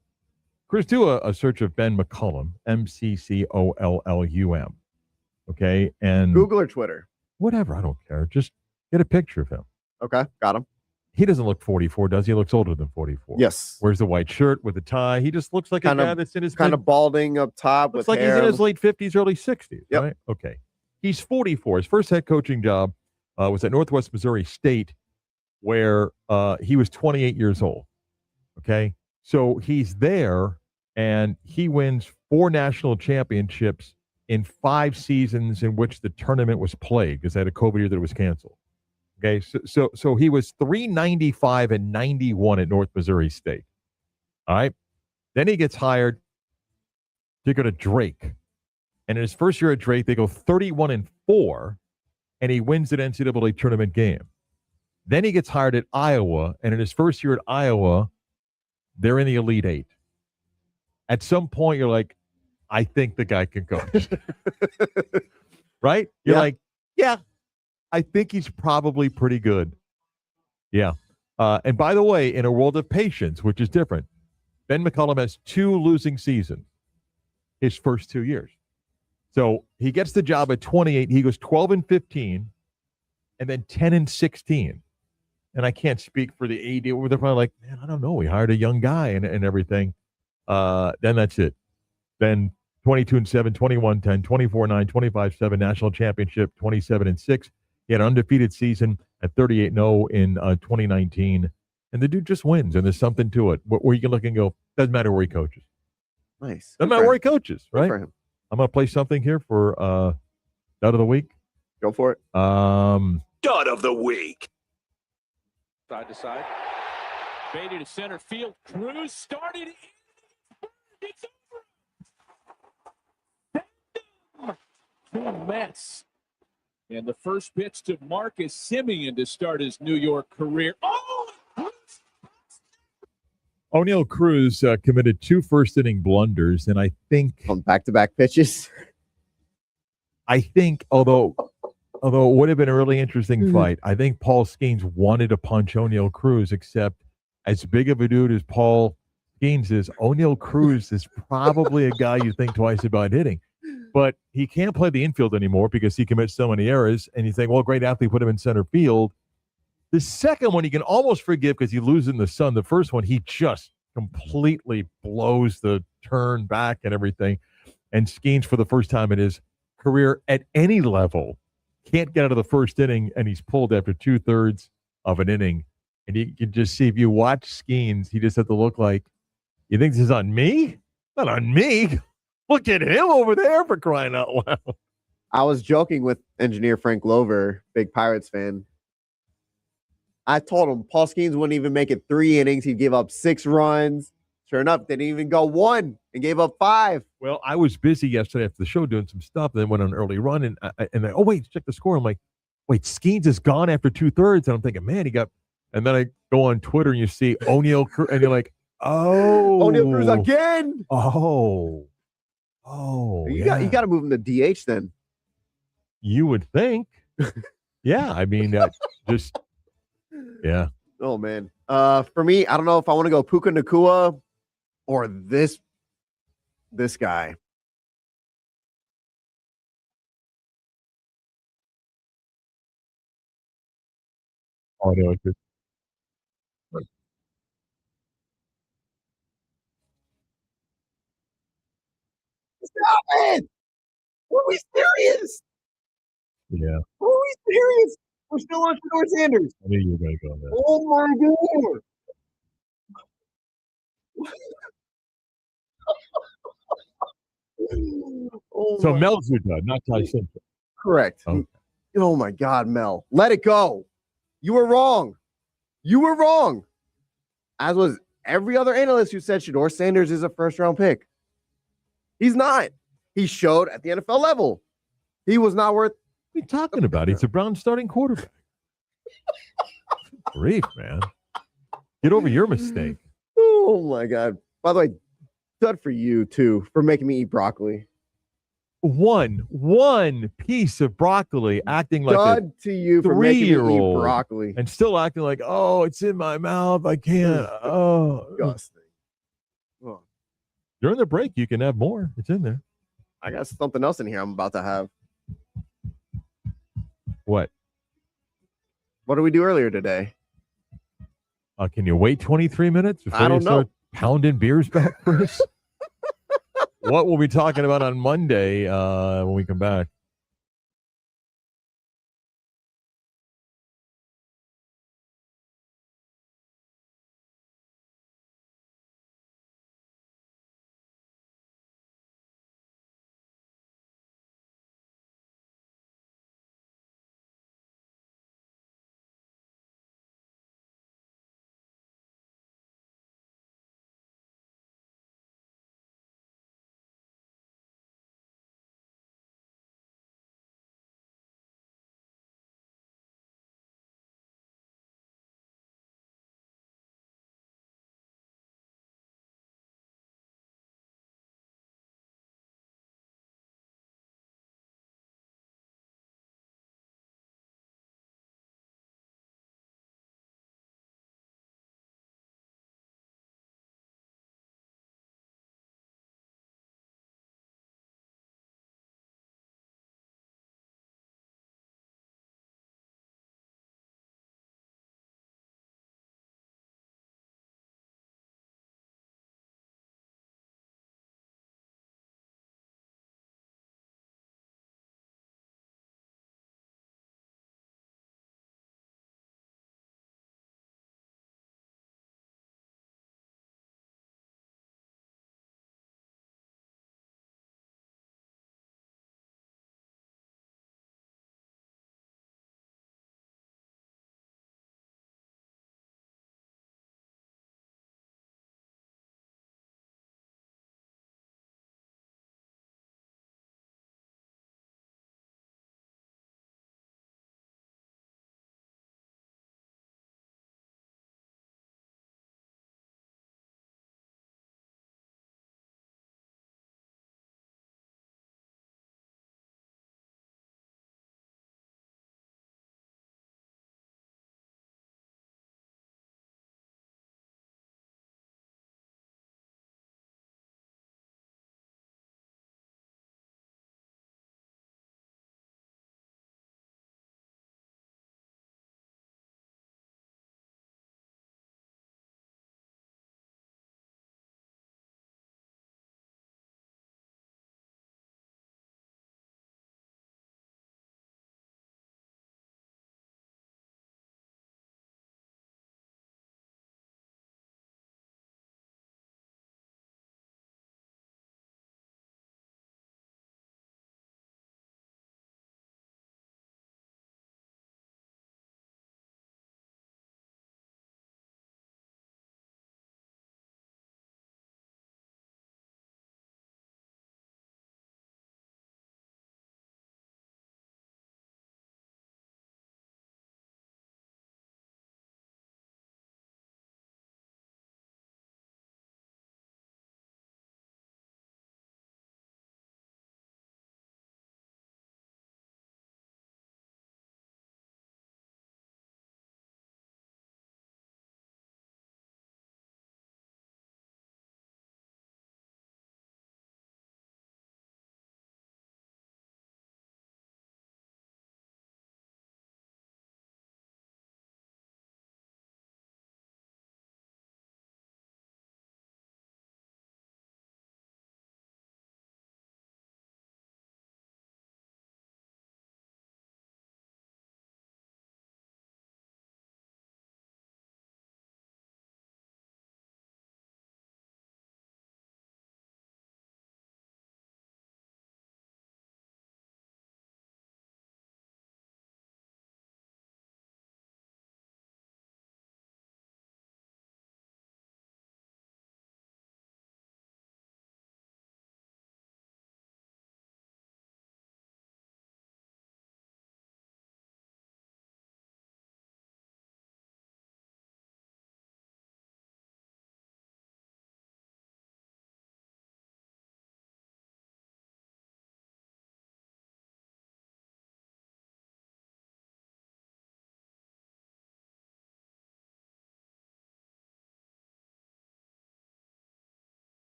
Chris, do a search of Ben McCollum, McCollum. Okay? And Google or Twitter? Whatever, I don't care. Just get a picture of him. Okay, got him. He doesn't look 44, does he? He looks older than 44. Yes. Wears the white shirt with the tie. He just looks like a guy that's in his kind of balding up top. Looks with like hair. he's in his late 50s, early 60s. Yep. Right? Okay. He's 44. His first head coaching job was at Northwest Missouri State, where he was 28 years old. Okay. So he's there, and he wins 4 national championships in 5 seasons in which the tournament was played because they had a COVID year that it was canceled. Okay, so he was 395 and 91 at North Missouri State. All right. Then he gets hired to go to Drake. And in his first year at Drake, they go 31-4, and he wins an NCAA tournament game. Then he gets hired at Iowa, and in his first year at Iowa, they're in the Elite 8. At some point, you're like, I think the guy can coach. Right? You're like, yeah, I think he's probably pretty good. Yeah. And by the way, in a world of patience, which is different, Ben McCollum has 2 losing seasons his first 2 years. So he gets the job at 28. He goes 12-15 and then 10-16. And I can't speak for the AD. They're probably like, man, I don't know. We hired a young guy and everything. Then that's it. Then 22-7, 21-10, 24-9, 25-7, national championship, 27-6. He had an undefeated season at 38-0 in 2019. And the dude just wins, and there's something to it where you can look and go, doesn't matter where he coaches. Nice. Doesn't matter where he coaches, right? For him. I'm going to play something here for Dud of the week? Go for it. Dud of the week. Side to side. Baited to center field. Cruz started. It's over. Two Mets. And the first pitch to Marcus Semien to start his New York career. Oh! O'Neal Cruz committed 2 first-inning blunders, and I think on back-to-back pitches. Although it would have been a really interesting fight, I think Paul Skeens wanted to punch O'Neal Cruz, except as big of a dude as Paul Skeens is, O'Neal Cruz is probably a guy you think twice about hitting. But he can't play the infield anymore because he commits so many errors, and you think, well, great athlete, put him in center field. The second one you can almost forgive because he loses in the sun. The first one, he just completely blows the turn back and everything. And Skeens, for the first time in his career at any level, can't get out of the first inning, and he's pulled after 2/3 of an inning. And you can just see, if you watch Skeens, he just had to look like, you think this is on me? Not on me. Look at him over there, for crying out loud. I was joking with engineer Frank Glover, big Pirates fan. I told him Paul Skeens wouldn't even make it 3 innings. He'd give up 6 runs. Sure enough, they didn't even go 1 and gave up 5. Well, I was busy yesterday after the show doing some stuff, then went on an early run, and oh, wait, check the score. I'm like, wait, Skeens is gone after 2/3, and I'm thinking, man, he got, and then I go on Twitter, and you see O'Neal Cruz, and you're like, oh. O'Neal Cruz again. Oh, You got to move him to DH then. You would think. Yeah, I mean, just, yeah. Oh, man. For me, I don't know if I want to go Puka Nakua or this guy. Oh, no, it's just, Stop it! Were we serious? yeah. Were we serious? We're still on Fedor Sanders. I knew you were going to go on that. Oh my god! So Mel's your dud, not Ty Simpson. Correct. Okay. Oh my God, Mel. Let it go. You were wrong. You were wrong. As was every other analyst who said Shedeur Sanders is a first-round pick. He's not. He showed at the NFL level. He was not worth. What are you talking about? He's a Brown starting quarterback. Grief, man. Get over your mistake. Oh my God. By the way, dud for you too for making me eat broccoli. One piece of broccoli, acting like dud to you for making me eat broccoli, and still acting like, oh, it's in my mouth. I can't. Oh, disgusting. Oh. During the break, you can have more. It's in there. I got something else in here I'm about to have. What? What did we do earlier today? Can you wait 23 minutes before I don't you start know. pounding beers back, Chris? What we'll be talking about on Monday when we come back.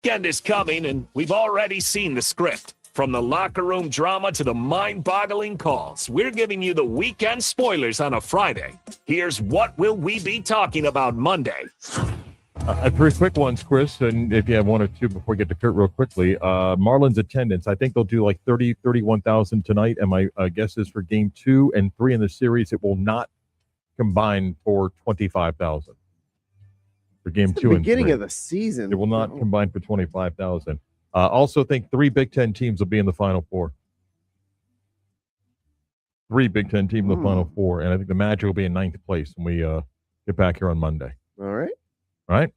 Weekend is coming, and we've already seen the script. From the locker room drama to the mind-boggling calls, we're giving you the weekend spoilers on a Friday. Here's what will we be talking about Monday. Three quick ones, Chris, and if you have one or two before we get to Kurt real quickly. Marlins attendance, I think they'll do like 31,000 tonight, and my guess is for game 2 and 3 in the series, it will not combine for 25,000. For game 2 and 3. Beginning of the season. It will not combine for 25,000. Also think 3 Big Ten teams will be in the Final Four. 3 Big Ten teams in the Final Four, and I think the Magic will be in 9th place when we get back here on Monday. All right. All right.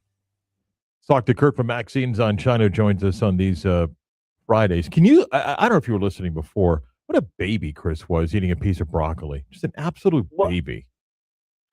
Let's talk to Kurt from Maxine's on China, joins us on these Fridays. Can you, I don't know if you were listening before, what a baby Chris was eating a piece of broccoli. Just an absolute baby.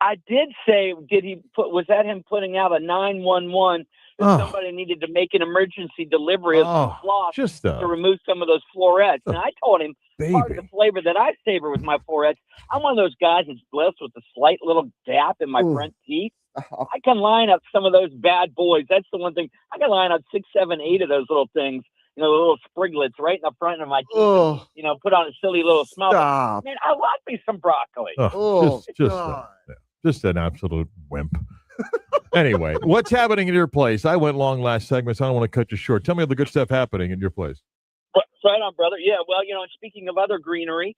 I did say, was that him putting out a 911 that somebody needed to make an emergency delivery of some floss to remove some of those florets? And I told him, part of the flavor that I savor with my florets, I'm one of those guys that's blessed with a slight little gap in my front teeth. I can line up some of those bad boys. That's the one thing. I can line up 6, 7, 8 of those little things, the little spriglets right in the front of my teeth, put on a silly little smile. Man, I love me some broccoli. Just an absolute wimp. Anyway, what's happening in your place? I went long last segment, so I don't want to cut you short. Tell me all the good stuff happening in your place. Right on, brother. Yeah, well, and speaking of other greenery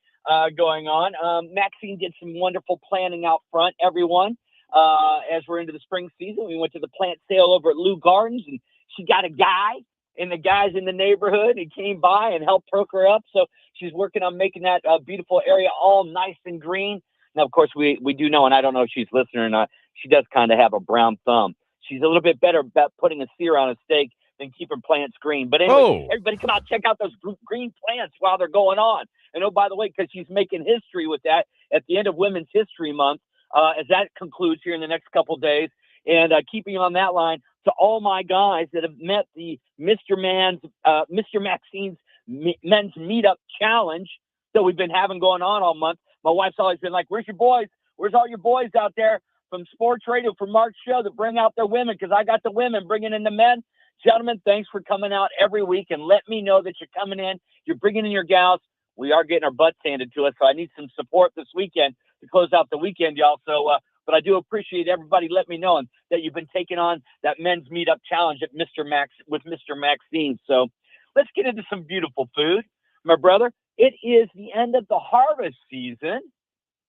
going on, Maxine did some wonderful planting out front, everyone. As we're into the spring season, we went to the plant sale over at Lou Gardens, and she got a guy, and the guys in the neighborhood, he came by and helped hook her up. So she's working on making that beautiful area all nice and green. Now, of course, we do know, and I don't know if she's listening or not, she does kind of have a brown thumb. She's a little bit better about putting a sear on a steak than keeping plants green. But anyway, everybody come out, check out those green plants while they're going on. And by the way, because she's making history with that at the end of Women's History Month, as that concludes here in the next couple of days. And keeping on that line, to all my guys that have met the Mr. Maxine's Men's Meetup Challenge that we've been having going on all month. My wife's always been like, where's your boys? Where's all your boys out there from sports radio, from Mark's show that bring out their women? Because I got the women bringing in the men. Gentlemen, thanks for coming out every week and let me know that you're coming in. You're bringing in your gals. We are getting our butts handed to us, so I need some support this weekend to close out the weekend, y'all. So, but I do appreciate everybody letting me know that you've been taking on that Men's Meetup Challenge at with Mr. Maxine. So let's get into some beautiful food. My brother, it is the end of the harvest season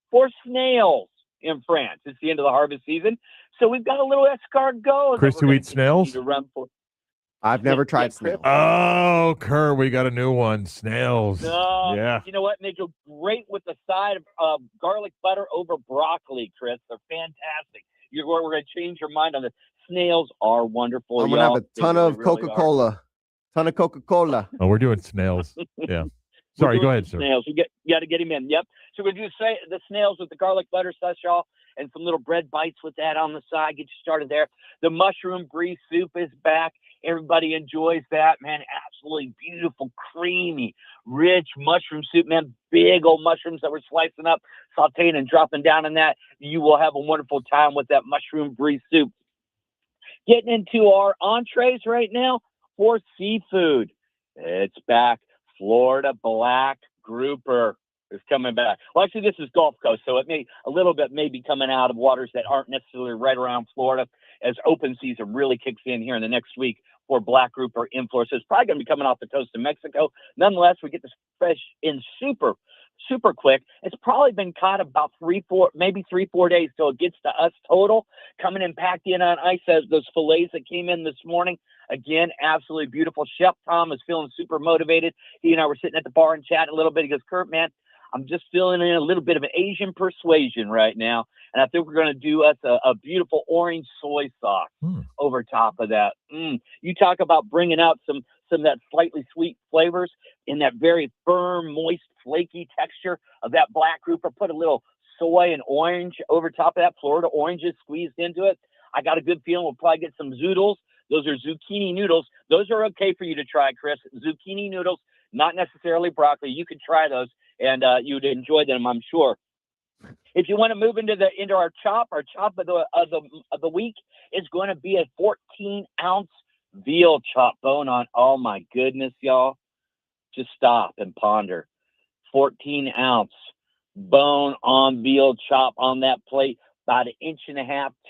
for snails in France. It's the end of the harvest season. So we've got a little escargot. Chris, who eats snails? I've never tried snails. Oh, Kurt, we got a new one. Snails. Yeah. You know what? They go great with the side of garlic butter over broccoli, Chris. They're fantastic. We're going to change your mind on this. Snails are wonderful. I'm going to have a ton of Coca-Cola. Ton of Coca-Cola. Oh, we're doing snails. Yeah. Sorry, go ahead, sir. Snails. You got to get him in. Yep. So we're going to do the snails with the garlic butter sauce, y'all, and some little bread bites with that on the side. Get you started there. The mushroom brie soup is back. Everybody enjoys that, man. Absolutely beautiful, creamy, rich mushroom soup, man. Big old mushrooms that we're slicing up, sauteing and dropping down in that. You will have a wonderful time with that mushroom brie soup. Getting into our entrees right now for seafood. It's back. Florida black grouper is coming back. Well, actually, this is Gulf Coast, so it may be coming out of waters that aren't necessarily right around Florida as open season really kicks in here in the next week for black grouper in Florida. So it's probably going to be coming off the coast of Mexico. Nonetheless, we get this fresh in super quick. It's probably been caught about 3-4 days till it gets to us total. Coming and packed in on ice as those fillets that came in this morning. Again, absolutely beautiful. Chef Tom is feeling super motivated. He and I were sitting at the bar and chatting a little bit. He goes, Kurt, man, I'm just feeling in a little bit of an Asian persuasion right now. And I think we're going to do us a beautiful orange soy sauce over top of that. You talk about bringing out some of that slightly sweet flavors in that very firm, moist, flaky texture of that black grouper. Put a little soy and orange over top of that. Florida oranges squeezed into it. I got a good feeling we'll probably get some zoodles. Those are zucchini noodles. Those are okay for you to try, Chris. Zucchini noodles, not necessarily broccoli. You could try those, and you'd enjoy them, I'm sure. If you want to move into our chop of the week is going to be a 14-ounce veal chop bone on. Oh my goodness, y'all. Just stop and ponder. 14-ounce bone on veal chop on that plate, about 1.5 inches,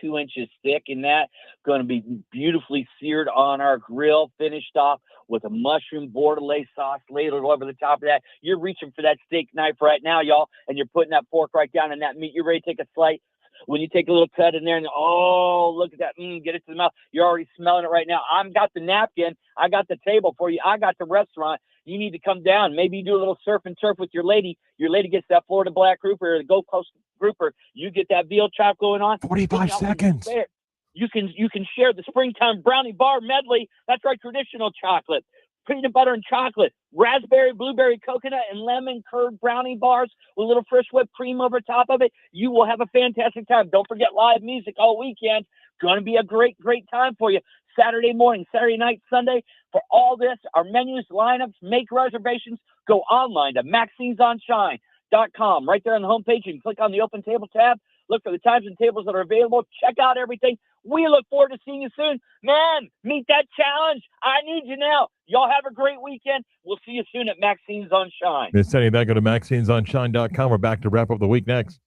2 inches thick in that. Going to be beautifully seared on our grill, finished off with a mushroom bordelaise sauce ladled over the top of that. You're reaching for that steak knife right now, y'all, and you're putting that fork right down in that meat. You're ready to take a slice. When you take a little cut in there and, oh, look at that, get it to the mouth. You're already smelling it right now. I've got the napkin. I got the table for you. I got the restaurant. You need to come down. Maybe you do a little surf and turf with your lady. Your lady gets that Florida black grouper or the Gold Coast grouper. You get that veal chop going on. 45 seconds. You can share the springtime brownie bar medley. That's right, traditional chocolate, peanut butter and chocolate, raspberry, blueberry, coconut, and lemon curd brownie bars with a little fresh whipped cream over top of it. You will have a fantastic time. Don't forget live music all weekend. Going to be a great, great time for you. Saturday morning, Saturday night, Sunday. For all this, our menus, lineups, make reservations, go online to Maxine'sOnShine.com. Right there on the homepage, you can click on the open table tab, look for the times and tables that are available, check out everything. We look forward to seeing you soon. Man, meet that challenge. I need you now. Y'all have a great weekend. We'll see you soon at Maxine's on Shine. Miss Any of that, go to Maxine'sOnShine.com. We're back to wrap up the week next.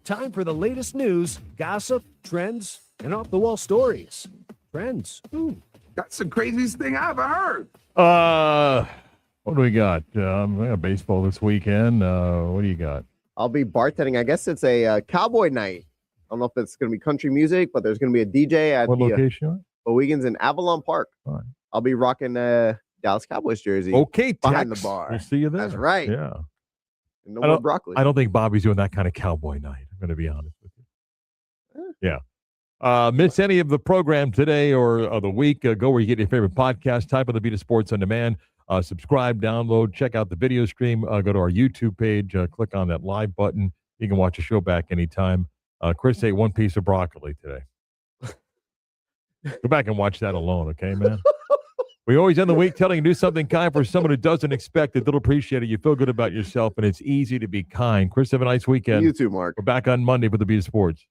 Time for the latest news, gossip, trends, and off-the-wall stories. Trends. That's the craziest thing I ever heard. What do we got? We got baseball this weekend. What do you got? I'll be bartending. I guess it's a cowboy night. I don't know if it's going to be country music, but there's going to be a DJ at What the location? Bowegans in Avalon Park. All right. I'll be rocking Dallas Cowboys jersey. Okay, behind Tex. the bar. We'll see you there. That's right. Yeah. And no more broccoli. I don't think Bobby's doing that kind of cowboy night. I'm going to be honest with you. Yeah. Miss any of the program today or the week, go where you get your favorite podcast. Type of the Beat of Sports on Demand. Subscribe, download, check out the video stream. Go to our YouTube page. Click on that live button. You can watch the show back anytime. Chris ate one piece of broccoli today. Go back and watch that alone, okay, man? We always end the week telling you to do something kind for someone who doesn't expect it. They'll appreciate it. You feel good about yourself, and it's easy to be kind. Chris, have a nice weekend. You too, Mark. We're back on Monday for the Beat of Sports.